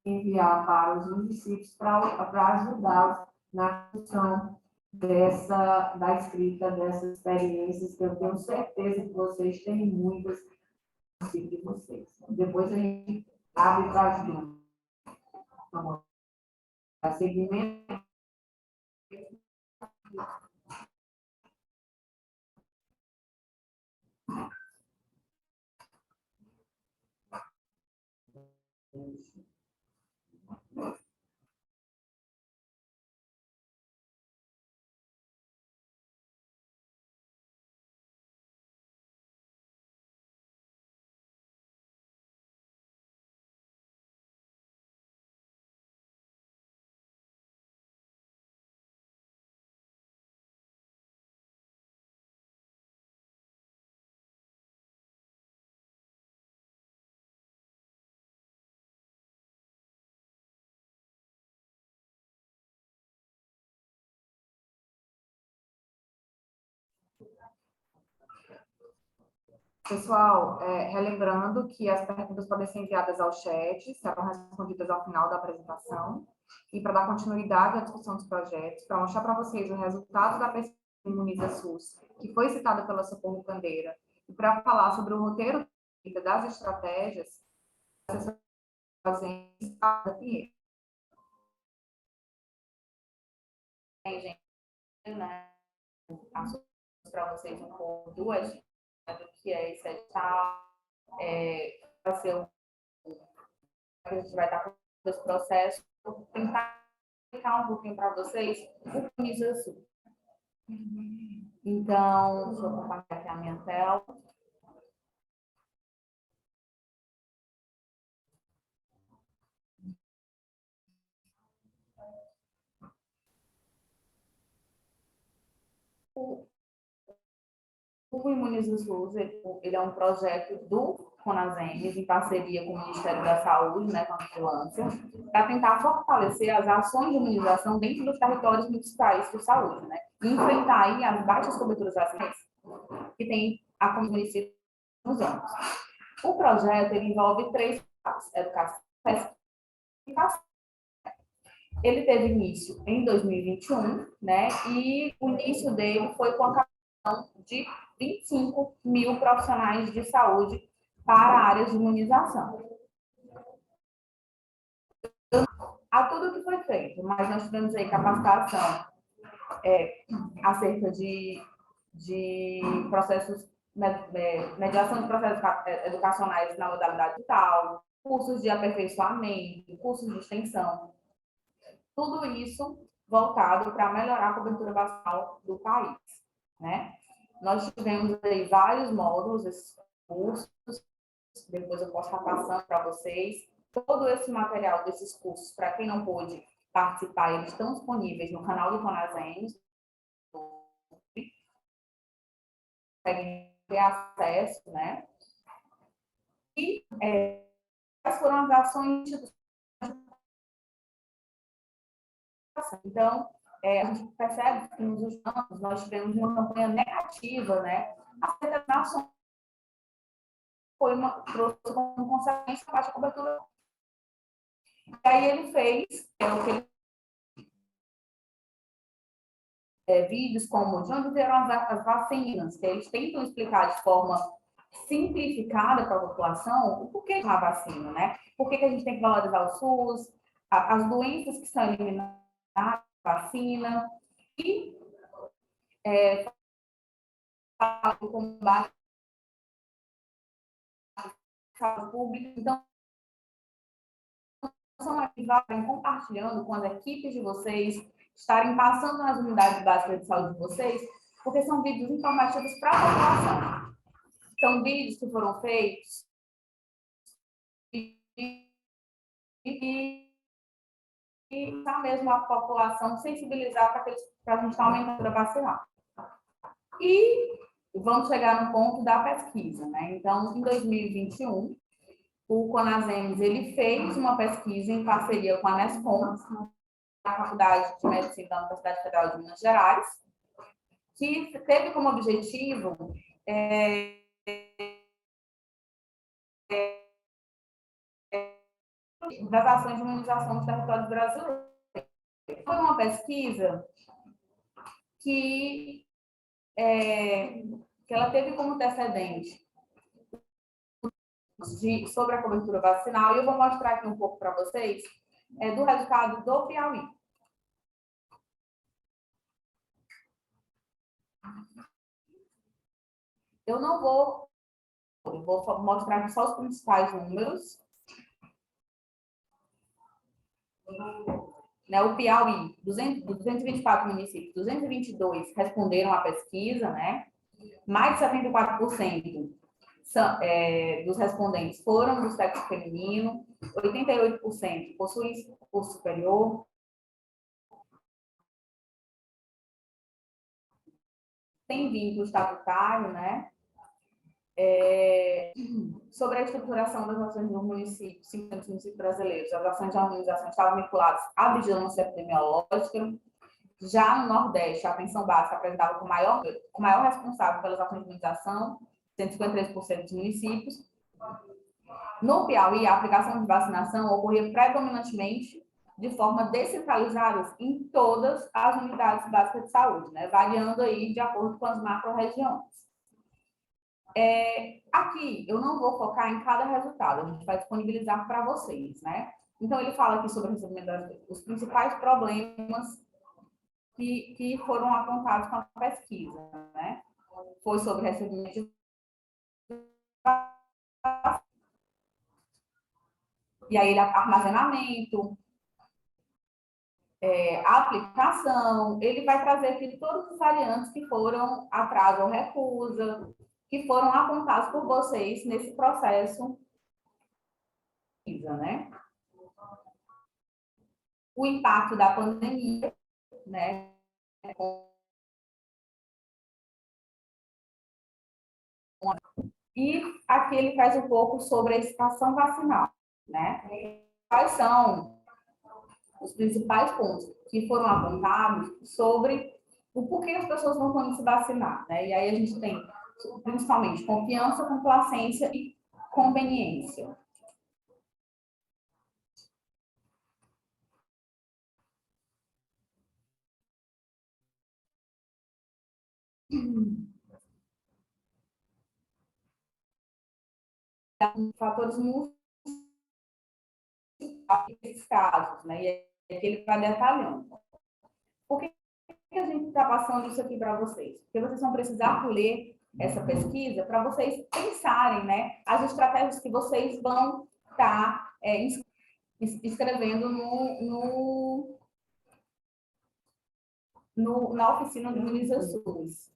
enviar para os municípios para ajudá-los na construção da escrita dessas experiências, que eu tenho certeza que vocês têm muitas de vocês. Depois a gente abre para as dúvidas. Vamos dar seguimento. Pessoal, relembrando que as perguntas podem ser enviadas ao chat, serão respondidas ao final da apresentação. E para dar continuidade à discussão dos projetos, para mostrar para vocês o resultado da pesquisa Imuniza SUS, que foi citada pela Socorro Candeira, e para falar sobre o roteiro das estratégias, fazem aqui. Gente, né? Para vocês um pouco duas do que é esse edital, vai ser a gente vai estar com os processos, tentar explicar um pouquinho para vocês o que diz assim. Então, deixa eu compartilhar aqui a minha tela. O Imuniza SUS, ele é um projeto do CONASEMES, em parceria com o Ministério da Saúde, né, com a vigilância, para tentar fortalecer as ações de imunização dentro dos territórios municipais de saúde, né, e enfrentar aí as baixas coberturas vacinais que tem a município nos anos. O projeto ele envolve três partes: educação, pesquisa e educação. Ele teve início em 2021, né, e o início dele foi com a captação de 25 mil profissionais de saúde para áreas de imunização. A tudo que foi feito, mas nós tivemos aí capacitação acerca de processos, mediação de processos educacionais na modalidade digital, cursos de aperfeiçoamento, cursos de extensão, tudo isso voltado para melhorar a cobertura vacinal do país, né? Nós tivemos aí vários módulos, esses cursos, depois eu posso estar passando para vocês. Todo esse material desses cursos, para quem não pôde participar, eles estão disponíveis no canal do CONASEMES, conseguem ter acesso, né? E quais foram as ações então, a gente percebe que nos últimos anos nós tivemos uma campanha negativa, né? A federação trouxe como consequência a baixa cobertura. E aí ele fez, o que ele vídeos como de onde vieram as vacinas, que eles tentam explicar de forma simplificada para a população o porquê de uma vacina, né? Por que a gente tem que valorizar o SUS, as doenças que são eliminadas da vacina, e o combate à saúde pública. Então, estarem compartilhando com as equipes de vocês, estarem passando nas unidades básicas de saúde de vocês, porque são vídeos informativos para a população. São vídeos que foram feitos e tá mesmo a população sensibilizar para a gente estar aumentando a vacinal. E vamos chegar no ponto da pesquisa, né? Então, em 2021, o Conasems, ele fez uma pesquisa em parceria com a Nescom, na Faculdade de Medicina da Universidade Federal de Minas Gerais, que teve como objetivo das ações de imunização dos territórios brasileiros. Foi uma pesquisa que ela teve como antecedente sobre a cobertura vacinal, e eu vou mostrar aqui um pouco para vocês do resultado do Piauí. Eu vou mostrar aqui só os principais números. Né, o Piauí, 224 municípios, 222 responderam à pesquisa, né? Mais de 74% dos respondentes foram do sexo feminino, 88% possuem curso superior, tem vínculo estatutário, né? Sobre a estruturação das ações dos municípios, 50 municípios brasileiros, as ações de harmonização estavam vinculadas à vigilância epidemiológica. Já no Nordeste, a atenção básica apresentava o maior responsável pelas ações de imunização, 153% dos municípios. No Piauí, a aplicação de vacinação ocorria predominantemente de forma descentralizada em todas as unidades básicas de saúde, né? Variando aí de acordo com as macro-regiões. Aqui, eu não vou focar em cada resultado, a gente vai disponibilizar para vocês, né? Então, ele fala aqui sobre os principais problemas que foram apontados com a pesquisa, né? Foi sobre recebimento de... E aí, armazenamento, aplicação, ele vai trazer aqui todos os variantes que foram atraso ou recusa, que foram apontados por vocês nesse processo, né? O impacto da pandemia, né? E aqui ele faz um pouco sobre a estação vacinal, né? Quais são os principais pontos que foram apontados sobre o porquê as pessoas não vão se vacinar, né? E aí a gente tem, principalmente, confiança, complacência e conveniência. Fatores muito esses casos, né? E aqui ele vai detalhando. Por que a gente está passando isso aqui para vocês? Porque vocês vão precisar ler essa pesquisa para vocês pensarem, né, as estratégias que vocês vão estar escrevendo na oficina do Imuniza SUS.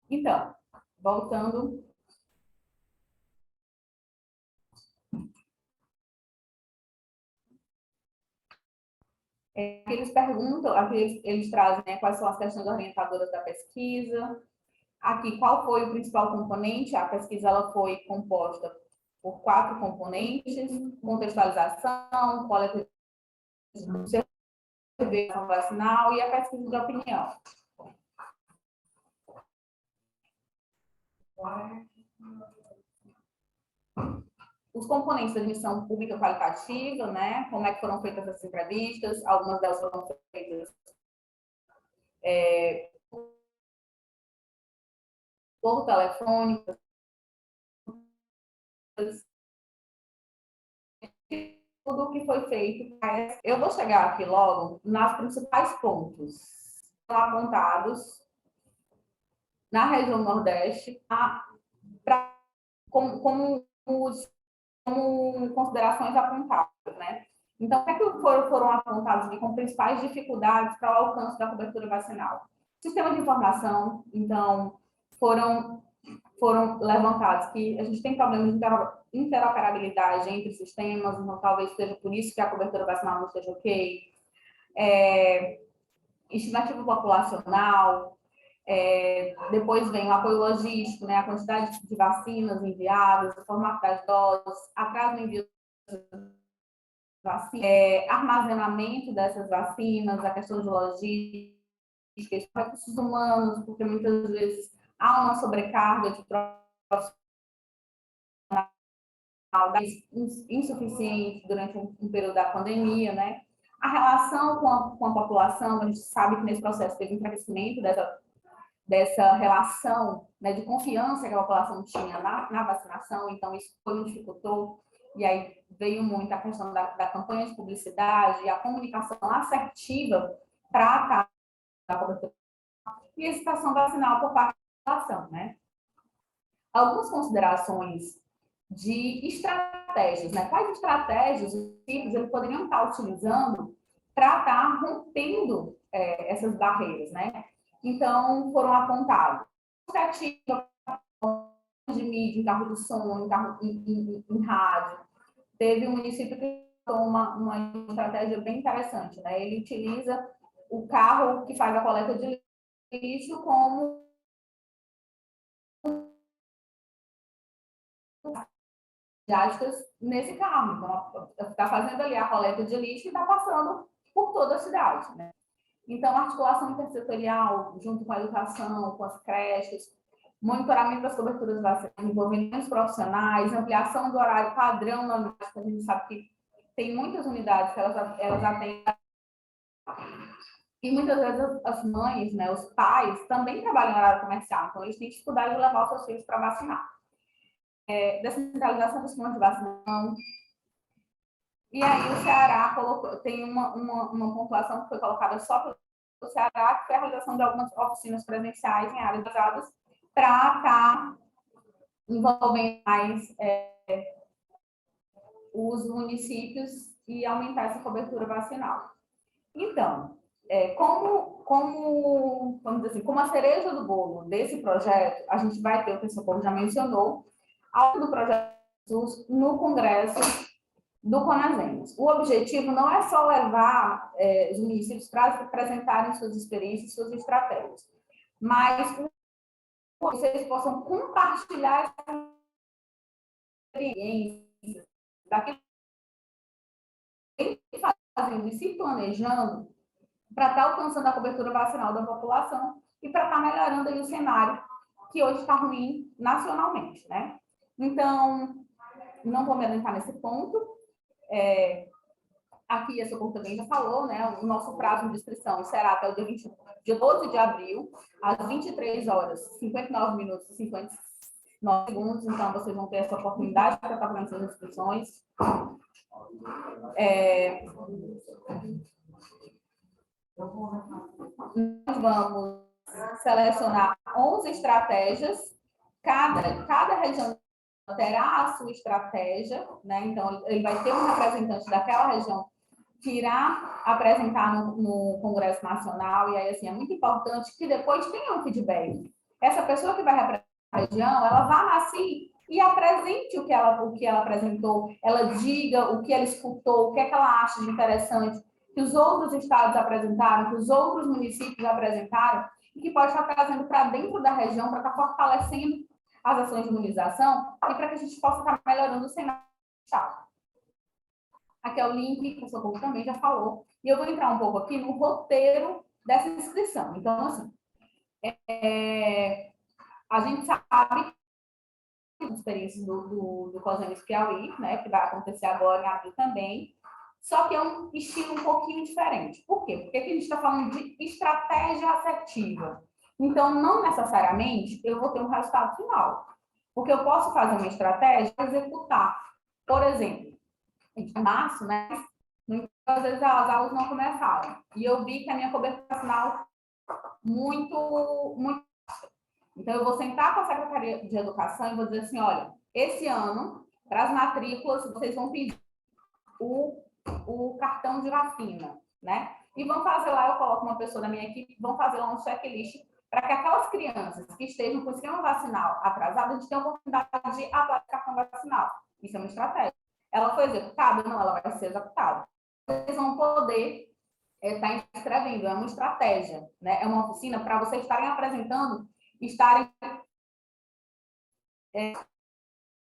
Então, voltando. Eles perguntam, aqui eles trazem, né, quais são as questões orientadoras da pesquisa. Aqui, qual foi o principal componente? A pesquisa ela foi composta por 4 componentes: contextualização, coleta de vacinal e a pesquisa de opinião. os componentes da admissão pública qualitativa, né? Como é que foram feitas essas entrevistas, algumas delas foram feitas por telefone, tudo o que foi feito. Eu vou chegar aqui logo nos principais pontos apontados na região Nordeste como considerações apontadas, né? Então, o que é que foram apontados aqui como principais dificuldades para o alcance da cobertura vacinal? Sistema de informação, então, foram levantados que a gente tem problemas de interoperabilidade entre sistemas, então talvez seja por isso que a cobertura vacinal não esteja ok. Estimativa populacional, depois vem o apoio logístico, né, a quantidade de vacinas enviadas, o formato das doses, atraso no envio das vacinas, armazenamento dessas vacinas, a questão de logística, recursos humanos, porque muitas vezes há uma sobrecarga de profissionais insuficiente durante um período da pandemia, né? A relação com a população, a gente sabe que nesse processo teve um enfraquecimento dessa relação, né, de confiança que a população tinha na vacinação, então isso foi um dificultou, e aí veio muito a questão da campanha de publicidade e a comunicação assertiva para a cobertura e a hesitação vacinal por parte da população, né? Algumas considerações de estratégias, né? Quais estratégias os tipos eles poderiam estar utilizando para estar rompendo essas barreiras, né? Então, foram apontados iniciativa de mídia, em carro de som, em rádio. Teve um município que usou uma estratégia bem interessante, né? Ele utiliza o carro que faz a coleta de lixo como midiáticas nesse carro. Então, está fazendo ali a coleta de lixo e está passando por toda a cidade, né? Então, articulação intersetorial, junto com a educação, com as creches, monitoramento das coberturas vacinais, envolvimento profissionais, ampliação do horário padrão na unidade, a gente sabe que tem muitas unidades que elas atendem, e muitas vezes as mães, né, os pais, também trabalham em horário comercial, então eles têm dificuldade de levar os seus filhos para vacinar. Descentralização dos pontos de vacinação. E aí o Ceará tem uma pontuação que foi colocada só para o Ceará, que foi a realização de algumas oficinas presenciais em áreas basadas para estar envolvendo mais os municípios e aumentar essa cobertura vacinal. Então, vamos dizer assim, como a cereja do bolo desse projeto, a gente vai ter, o que o Socorro já mencionou, ao do projeto no Congresso do Conasems. O objetivo não é só levar os municípios para apresentarem suas experiências, suas estratégias, mas que vocês possam compartilhar experiências daquilo que estão fazendo e se planejando para estar alcançando a cobertura vacinal da população e para estar melhorando aí o cenário que hoje está ruim nacionalmente, né? Então, não vou me adentrar nesse ponto. Aqui a Socorro também já falou, né? O nosso prazo de inscrição será até o dia 12 de abril, às 23 horas, 59 minutos e 59 segundos. Então, vocês vão ter essa oportunidade para estar fazendo suas inscrições. Nós vamos selecionar 11 estratégias. Cada região terá a sua estratégia, né? Então, ele vai ter um representante daquela região que irá apresentar no Congresso Nacional, e aí, assim, é muito importante que depois tenha um feedback. Essa pessoa que vai representar a região, ela vá na CIE e apresente o que ela apresentou, ela diga o que ela escutou, o que é que ela acha de interessante, que os outros estados apresentaram, que os outros municípios apresentaram, e que pode estar trazendo para dentro da região, para estar fortalecendo as ações de imunização e para que a gente possa estar melhorando o cenário do estado. Aqui é o link, que o Socorro também já falou, e eu vou entrar um pouco aqui no roteiro dessa inscrição. Então, assim, a gente sabe experiências do Cosamis Piauí, né, que vai acontecer agora em abril também, só que é um estilo um pouquinho diferente. Por quê? Porque aqui a gente está falando de estratégia assertiva. Então, não necessariamente eu vou ter um resultado final, porque eu posso fazer uma estratégia e executar. Por exemplo, em março, né, às vezes as aulas não começaram, e eu vi que a minha cobertura final muito. Então, eu vou sentar com a Secretaria de Educação e vou dizer assim, olha, esse ano, para as matrículas, vocês vão pedir o cartão de vacina, né? E vão fazer lá, eu coloco uma pessoa da minha equipe, vão fazer lá um checklist para que aquelas crianças que estejam com o esquema vacinal atrasado, a gente tenha a oportunidade de aplicar o cartão vacinal. Isso é uma estratégia. Ela foi executada? Não, ela vai ser executada. Vocês vão poder estar escrevendo, é uma estratégia, né? É uma oficina para vocês estarem apresentando, estarem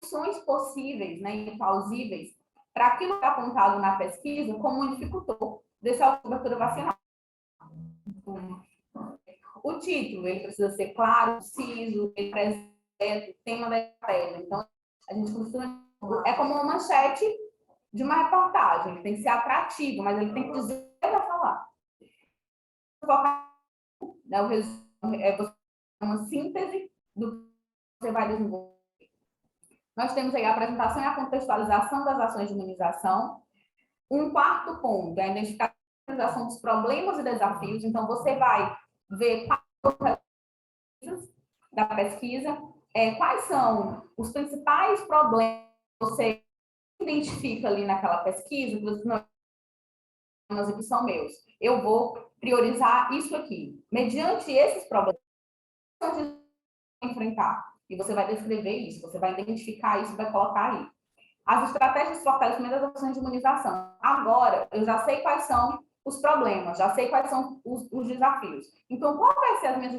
soluções possíveis, né, e plausíveis para aquilo que é apontado na pesquisa como um dificultor dessa cobertura vacinal. O título, ele precisa ser claro, preciso, ele apresenta o tema da estratégia. Então, a gente costuma... É como uma manchete de uma reportagem, ele tem que ser atrativo, mas ele tem que dizer para falar. Né, o resumo é uma síntese do que você vai desenvolver. Nós temos aí a apresentação e a contextualização das ações de imunização. Um quarto ponto é a identificação dos problemas e desafios. Então, você vai ver da pesquisa, quais são os principais problemas que você identifica ali naquela pesquisa, que você não, que são meus. Eu vou priorizar isso aqui. Mediante esses problemas, você vai enfrentar. E você vai descrever isso, você vai identificar isso, vai colocar aí. As estratégias de fortalecimento das ações de imunização. Agora, eu já sei quais são os problemas, já sei quais são os desafios. Então, qual vai ser a minha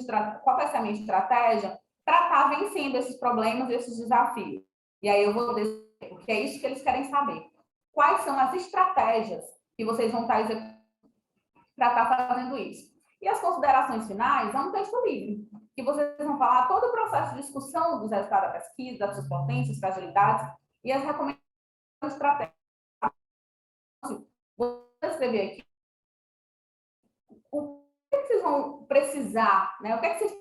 estratégia para estar vencendo esses problemas, esses desafios? E aí eu vou dizer, porque é isso que eles querem saber. Quais são as estratégias que vocês vão estar executando para estar fazendo isso? E as considerações finais é um texto livre, que vocês vão falar todo o processo de discussão dos resultados da pesquisa, das suas potências, fragilidades e as recomendações estratégicas. Vou escrever aqui o que vocês vão precisar, né? O que vocês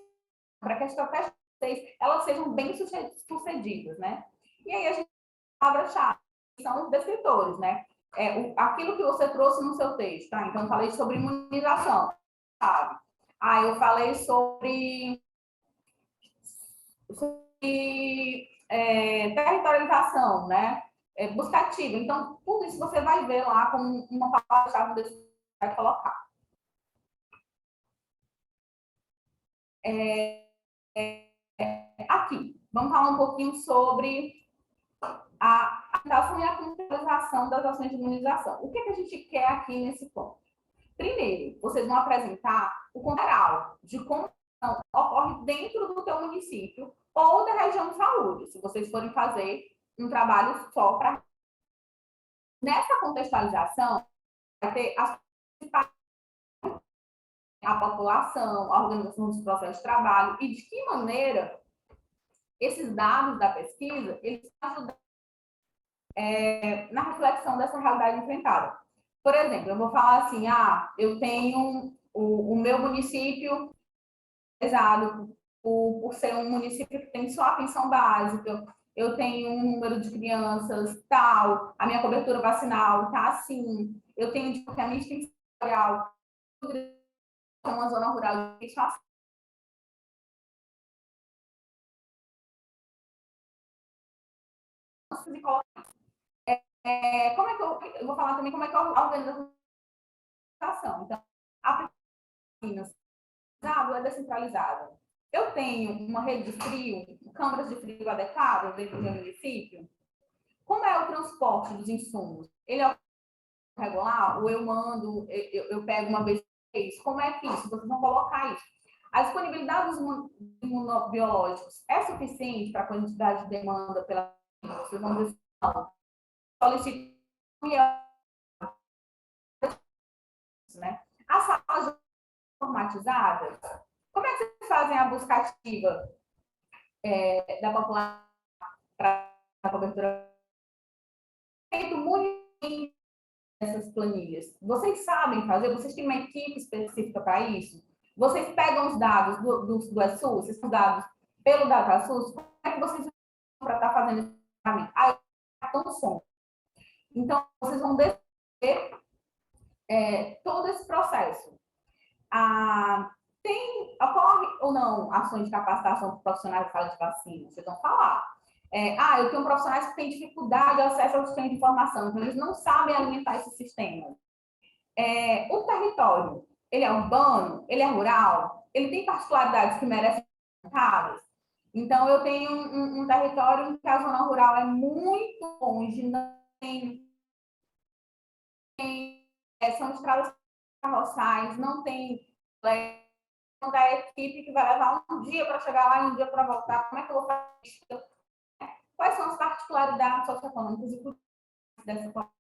para que as estratégias de vocês elas sejam bem sucedidas, né? E aí a gente palavra-chave são os descritores, né? Aquilo que você trouxe no seu texto, tá? Então eu falei sobre imunização, sabe? Eu falei sobre territorialização, né? Busca ativa. Então, tudo isso você vai ver lá como uma palavra-chave que você vai colocar. Aqui, vamos falar um pouquinho sobre a adaptação e a contextualização das ações de imunização. O que a gente quer aqui nesse ponto? Primeiro, vocês vão apresentar o contexto de como ocorre dentro do teu município ou da região de saúde, se vocês forem fazer um trabalho só para... Nessa contextualização, vai ter a população, a organização dos processos de trabalho e de que maneira esses dados da pesquisa, eles ajudam na reflexão dessa realidade enfrentada. Por exemplo, eu vou falar assim, eu tenho o meu município pesado por ser um município que tem só atenção básica, eu tenho um número de crianças tal, a minha cobertura vacinal está assim, eu tenho que a minha extensão territorial, uma zona rural de assim. Como é que eu vou falar também como é que eu organizo a organização. Então, a pesquisa é descentralizada. Eu tenho uma rede de frio, câmaras de frio adequadas dentro do meu município. Como é o transporte dos insumos? Ele é regular? Ou eu mando, eu pego uma vez por mês? Como é que isso? Vocês vão colocar isso. A disponibilidade dos imunobiológicos é suficiente para a quantidade de demanda pela... Vocês vão dizer, não. Solicitar, né? As salas formatizadas, como é que vocês fazem a busca ativa da população? para a cobertura. Feito muito essas planilhas. Vocês sabem fazer? Vocês têm uma equipe específica para isso? Vocês pegam os dados do ESUS, vocês são dados pelo DataSUS, como é que vocês vão para estar fazendo isso para mim? Ah, eu som. Então, vocês vão descer todo esse processo. Ocorre ou não ações de capacitação para profissionais de sala de vacina? Vocês vão falar. Eu tenho profissionais que têm dificuldade de acesso ao sistema de informação, então eles não sabem alimentar esse sistema. O território, ele é urbano, ele é rural, ele tem particularidades que merecem ser comentadas. Então, eu tenho um território em que a zona rural é muito longe, não tem são estradas carroçais, não tem da equipe que vai levar um dia para chegar lá e um dia para voltar. Como é que eu vou fazer isso? Quais são as particularidades socioeconômicas e culturais dessa população?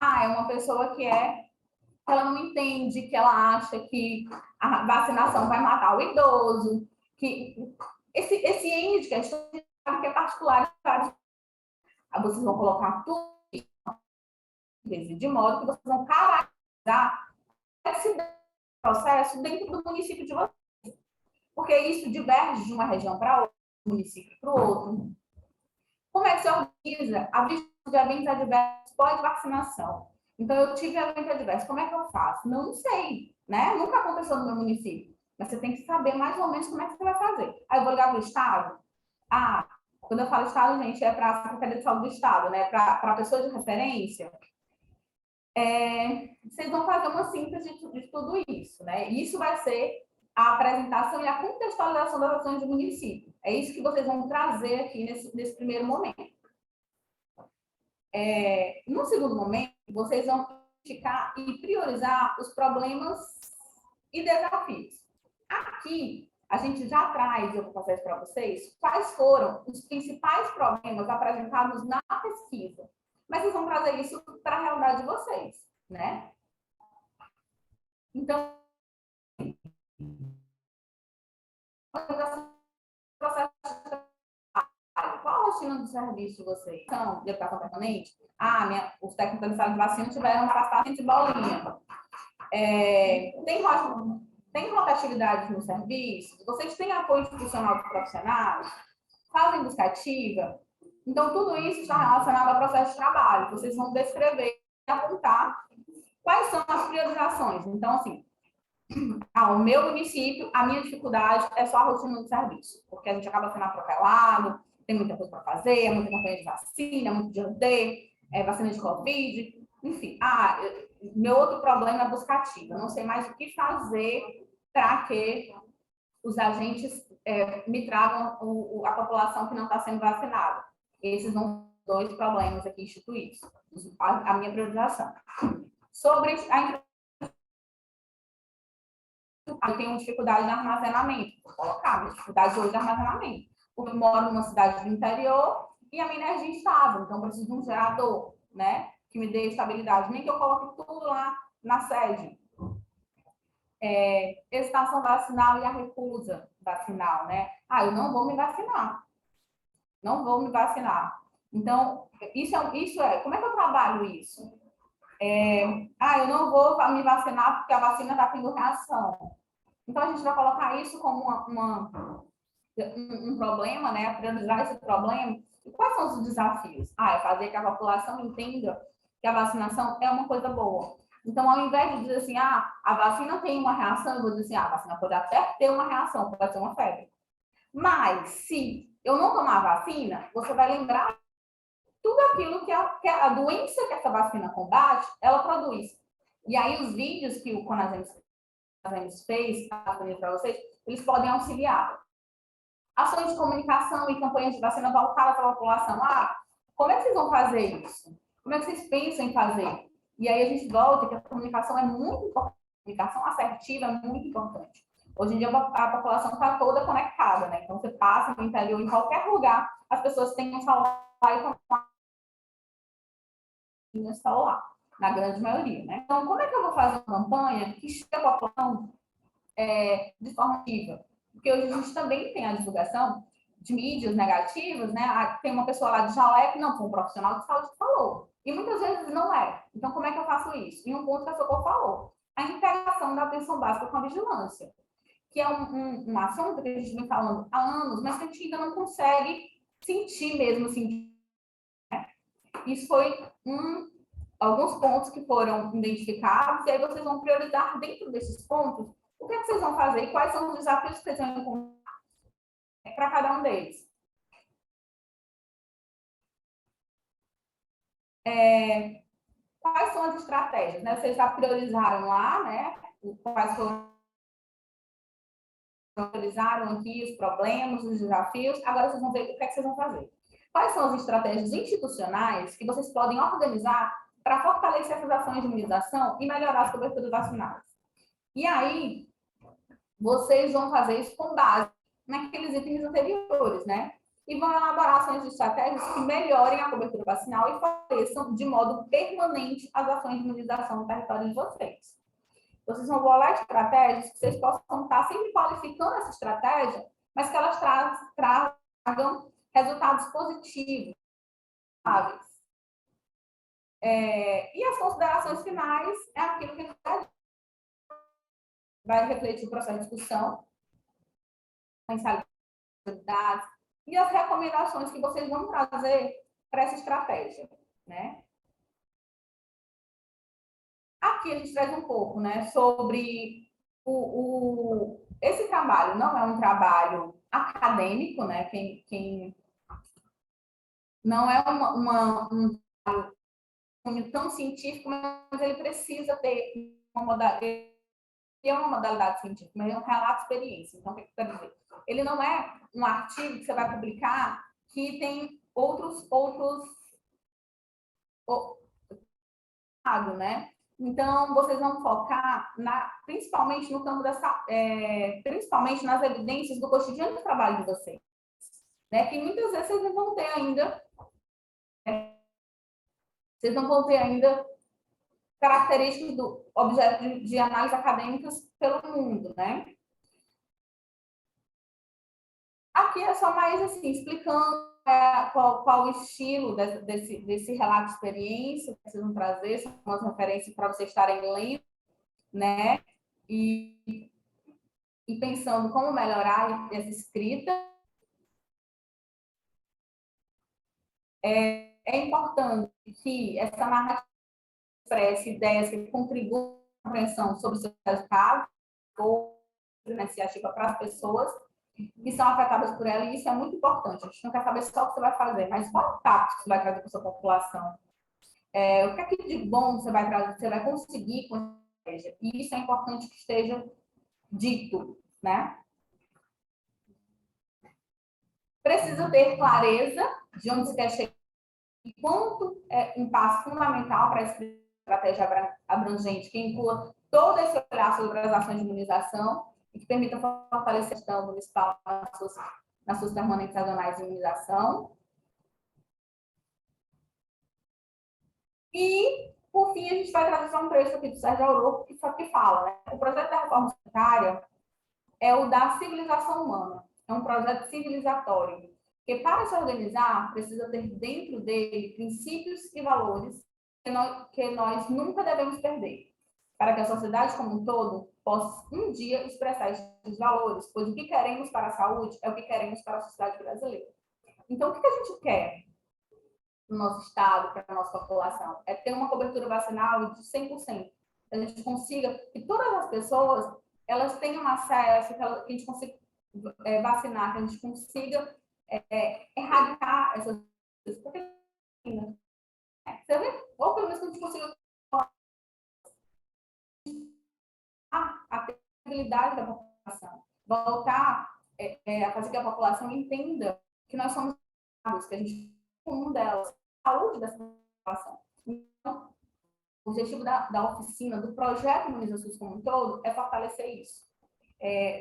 É uma pessoa que ela não entende, que ela acha que a vacinação vai matar o idoso, que esse N de questões que é particular. Vocês vão colocar tudo de modo que vocês vão caracterizar esse processo dentro do município de vocês. Porque isso diverge de uma região para outra, de um município para o outro. Como é que se organiza a vigilância de eventos adversos pós-vacinação? Então, eu tive evento adverso, como é que eu faço? Não sei, né? Nunca aconteceu no meu município. Mas você tem que saber mais ou menos como é que você vai fazer. Aí eu vou ligar para o Estado? Quando eu falo Estado, gente, é para a Secretaria de Saúde do Estado, né? Para a pessoa de referência. Vocês vão fazer uma síntese de tudo isso, né? Isso vai ser a apresentação e a contextualização das ações do município. É isso que vocês vão trazer aqui nesse primeiro momento. No segundo momento, vocês vão identificar e priorizar os problemas e desafios. Aqui, a gente já traz, eu vou passar isso para vocês, quais foram os principais problemas apresentados na pesquisa. Mas vocês vão trazer isso para a realidade de vocês, né? Então, qual a rotina do serviço de vocês? São de educação permanente? Os técnicos de sala de vacina tiveram uma passagem de bolinha. Tem rotatividade no serviço? Vocês têm apoio institucional dos profissionais? Fazem busca ativa? Então, tudo isso está relacionado ao processo de trabalho. Vocês vão descrever e apontar quais são as priorizações. Então, assim, o meu município, a minha dificuldade é só a rotina do serviço, porque a gente acaba sendo atropelado, tem muita coisa para fazer, muita campanha de vacina, muito de RD, vacina de Covid, enfim. Meu outro problema é a busca ativa. Eu não sei mais o que fazer para que os agentes me tragam a população que não está sendo vacinada. Esses são dois problemas aqui instituídos, a minha priorização. Sobre a eu tenho dificuldade de armazenamento. Vou colocar, minha dificuldade hoje de armazenamento. Porque eu moro numa cidade do interior e a minha energia é instável, então eu preciso de um gerador, né? Que me dê estabilidade. Nem que eu coloque tudo lá na sede. Estação vacinal e a recusa vacinal, né? Eu não vou me vacinar. Não vou me vacinar. Então, isso é como é que eu trabalho isso? Eu não vou me vacinar porque a vacina está tendo reação. Então, a gente vai colocar isso como um problema, né? Priorizar esse problema. E quais são os desafios? É fazer que a população entenda que a vacinação é uma coisa boa. Então, ao invés de dizer assim, a vacina tem uma reação, eu vou dizer assim, a vacina pode até ter uma reação, pode ser uma febre. Mas, se eu não tomar a vacina, você vai lembrar tudo aquilo que a doença que essa vacina combate, ela produz. E aí, os vídeos que o Conagems fez, para vocês, eles podem auxiliar. Ações de comunicação e campanhas de vacina voltadas para a população. Como é que vocês vão fazer isso? Como é que vocês pensam em fazer? E aí a gente volta que a comunicação é muito importante. A comunicação assertiva é muito importante. Hoje em dia a população está toda conectada, né? Então você passa no interior, em qualquer lugar, as pessoas têm um celular e um celular, na grande maioria, né? Então, como é que eu vou fazer uma campanha que chegue a população de forma ativa? Porque hoje a gente também tem a divulgação de mídias negativas, né? Tem uma pessoa lá de jaleco, não, foi um profissional de saúde que falou. E muitas vezes não é. Então, como é que eu faço isso? Em um ponto que a Socorro falou, a integração da atenção básica com a vigilância, que é um assunto que a gente vem falando há anos, mas que a gente ainda não consegue sentir mesmo, assim. Isso foi alguns pontos que foram identificados, e aí vocês vão priorizar dentro desses pontos o que é que vocês vão fazer e quais são os desafios que vocês vão encontrar para cada um deles. Quais são as estratégias, né? Vocês já priorizaram lá, né? Quais foram, priorizaram aqui os problemas, os desafios. Agora vocês vão ver o que é que vocês vão fazer. Quais são as estratégias institucionais que vocês podem organizar para fortalecer essas ações de imunização e melhorar as coberturas vacinais? E aí, vocês vão fazer isso com base naqueles itens anteriores, né? E vão elaborar ações de estratégias que melhorem a cobertura vacinal e fortaleçam de modo permanente as ações de imunização no território de vocês. Vocês vão bolar estratégias que vocês possam estar sempre qualificando essa estratégia, mas que elas tragam resultados positivos. E as considerações finais é aquilo que a gente vai refletir o processo de discussão, dados, e as recomendações que vocês vão trazer para essa estratégia, né? Aqui a gente traz um pouco, né, sobre esse trabalho. Não é um trabalho acadêmico, né? Quem não é um trabalho tão científico, mas ele precisa ter uma modalidade. É uma modalidade científica, mas é um relato de experiência. Então, o que eu quero dizer? Ele não é um artigo que você vai publicar que tem outros né? Então, vocês vão focar principalmente no campo principalmente nas evidências do cotidiano do trabalho de vocês, né? Que muitas vezes vocês não vão ter ainda, características do objeto de análise acadêmicas pelo mundo, né? Aqui é só mais assim, explicando qual o estilo desse relato de experiência que vocês vão trazer, são umas referências para vocês estarem lendo, né? E pensando como melhorar essa escrita. É importante que essa narrativa expresse ideias que contribuam à compreensão sobre o seu resultado ou iniciativa para as pessoas que são afetadas por ela, e isso é muito importante. A gente não quer saber só o que você vai fazer, mas qual impacto que você vai trazer para a sua população. O que é que de bom você vai trazer, você vai conseguir com a estratégia. E isso é importante que esteja dito, né? Precisa ter clareza de onde você quer chegar e quanto é um passo fundamental para essa estratégia abrangente, que inclua todo esse olhar sobre as ações de imunização e que permita fortalecer a gestão municipal nas suas permanentes sazonais de imunização. E, por fim, a gente vai trazer um trecho aqui do Sérgio Aurora, que fala, né? O projeto da reforma sanitária é o da civilização humana. É um projeto civilizatório, que para se organizar, precisa ter dentro dele princípios e valores que nós nunca devemos perder, para que a sociedade como um todo possa um dia expressar esses valores, pois o que queremos para a saúde é o que queremos para a sociedade brasileira. Então, o que a gente quer no nosso estado, para a nossa população? É ter uma cobertura vacinal de 100%. Que a gente consiga que todas as pessoas elas tenham acesso, que a gente consiga vacinar, que a gente consiga erradicar essas coisas. Você vê? Ou pelo menos que a gente consiga a possibilidade da população, voltar a fazer que a população entenda que nós somos que a gente é comum delas, a saúde dessa população. Então, o objetivo da oficina, do projeto Imuniza SUS como um todo, é fortalecer isso.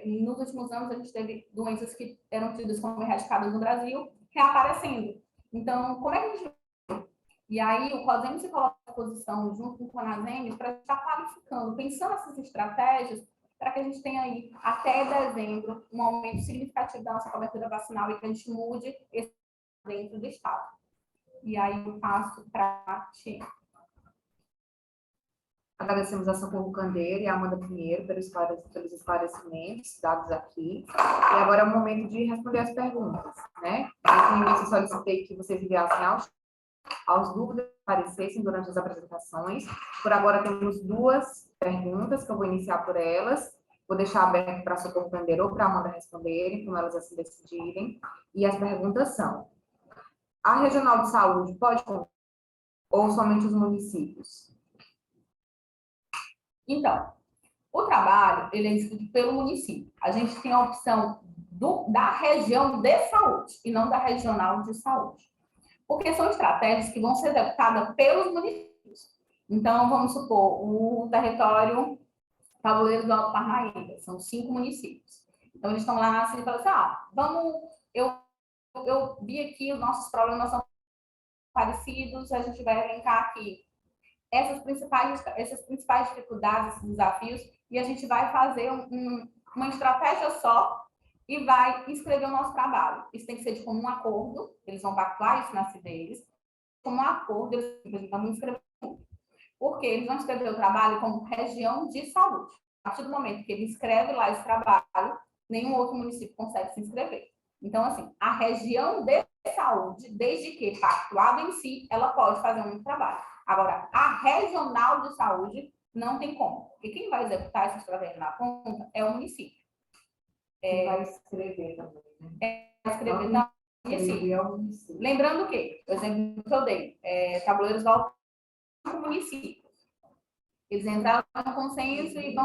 Nos últimos anos, a gente teve doenças que eram tidas como erradicadas no Brasil, reaparecendo. Então, como é que a gente... E aí, o COSEM se coloca à disposição, junto com o CONASEM, para estar qualificando, pensando essas estratégias para que a gente tenha aí, até dezembro, um aumento significativo da nossa cobertura vacinal e que a gente mude esse dentro do Estado. E aí eu passo para a Tia. Agradecemos a Socorro Candeiro e a Amanda Pinheiro pelos esclarecimentos dados aqui. E agora é o momento de responder as perguntas, né? No início, eu solicitei que vocês enviassem aos dúvidas que aparecessem durante as apresentações. Por agora, temos 2 perguntas, que eu vou iniciar por elas. Vou deixar aberto para a Socorro Candeiro ou para a Amanda responderem, como elas assim decidirem. E as perguntas são: a Regional de Saúde pode contar ou somente os municípios? Então, o trabalho, ele é execuído pelo município. A gente tem a opção da região de saúde e não da regional de saúde. Porque são estratégias que vão ser executadas pelos municípios. Então, vamos supor, o território Tabuleiro do Alto Parnaíba, são 5 municípios. Então, eles estão lá assim, falando assim, eu vi aqui, os nossos problemas são parecidos, a gente vai elencar aqui essas principais dificuldades, esses desafios, e a gente vai fazer uma estratégia só e vai escrever o nosso trabalho. Isso tem que ser de comum acordo, eles vão pactuar isso na deles, como um acordo, eles vão escrever, porque eles vão escrever o trabalho como região de saúde. A partir do momento que ele escreve lá esse trabalho, nenhum outro município consegue se inscrever. Então, assim, a região de saúde, desde que pactuada em si, ela pode fazer um trabalho. Agora, a regional de saúde não tem como, porque quem vai executar essa estratégia na ponta é o município. Vai escrever também, né? Vai escrever no município. Lembrando o quê? O exemplo que eu dei, Tabuleiros do Alto município. Eles entraram no consenso e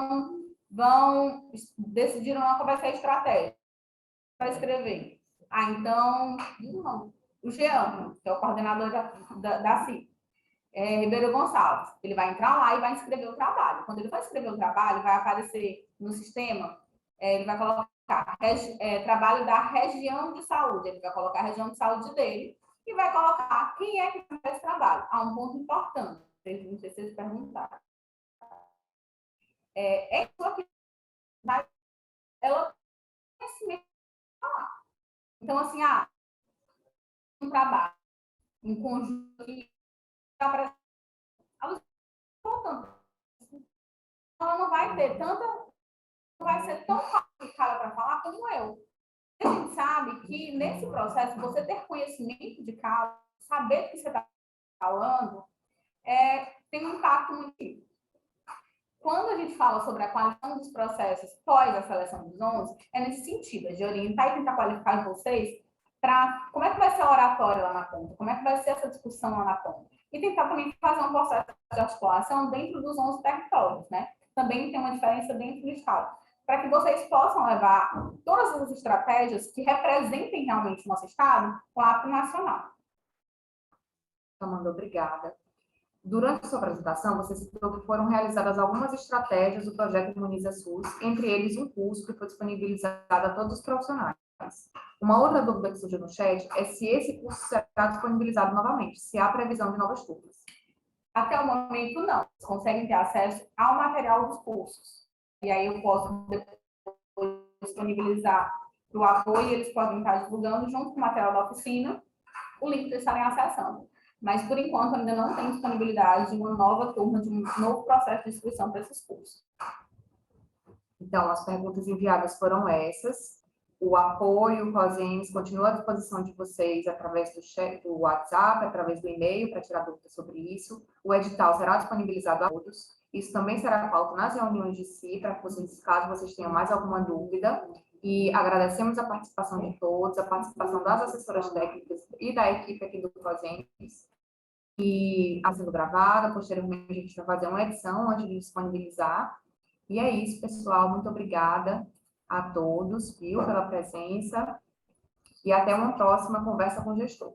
decidiram qual vai ser a estratégia. Vai escrever. Então, o Jean, que é o coordenador da CIP, Ribeiro Gonçalves, ele vai entrar lá e vai escrever o trabalho. Quando ele vai escrever o trabalho, vai aparecer no sistema, ele vai colocar trabalho da região de saúde, ele vai colocar a região de saúde dele e vai colocar quem é que faz esse trabalho. Há um ponto importante, não sei se vocês perguntaram. Isso aqui, ela conhecimento. Então, assim, um trabalho em conjunto que ela não vai ter tanta, não vai ser tão qualificada para falar como eu. A gente sabe que nesse processo, você ter conhecimento de causa, saber o que você está falando, tem um impacto muito grande. Quando a gente fala sobre a qualificação dos processos pós a seleção dos 11, é nesse sentido, de orientar e tentar qualificar vocês para como é que vai ser a oratória lá na ponta, como é que vai ser essa discussão lá na ponta. E tentar também fazer um processo de articulação dentro dos 11 territórios, né? Também tem uma diferença dentro do Estado. Para que vocês possam levar todas as estratégias que representem realmente o nosso Estado lá para o nacional. Amanda, obrigada. Durante a sua apresentação, você citou que foram realizadas algumas estratégias do projeto Imuniza SUS, entre eles um curso que foi disponibilizado a todos os profissionais. Uma outra dúvida que surgiu no chat é se esse curso será disponibilizado novamente, se há previsão de novas turmas. Até o momento, não. Vocês conseguem ter acesso ao material dos cursos. E aí eu posso disponibilizar para o apoio, e eles podem estar divulgando junto com o material da oficina, o link para estarem acessando. Mas, por enquanto, ainda não tem disponibilidade de uma nova turma, de um novo processo de inscrição para esses cursos. Então, as perguntas enviadas foram essas. O apoio, o COSENS, continua à disposição de vocês através do chat, do WhatsApp, através do e-mail, para tirar dúvidas sobre isso. O edital será disponibilizado a todos. Isso também será pauta nas reuniões de si, para que vocês, caso vocês tenham mais alguma dúvida. E agradecemos a participação de todos, a participação das assessoras técnicas e da equipe aqui do COSENS. E está sendo gravada, posteriormente a gente vai fazer uma edição antes de disponibilizar. E é isso, pessoal. Muito obrigada a todos, viu, pela presença. E até uma próxima conversa com o gestor.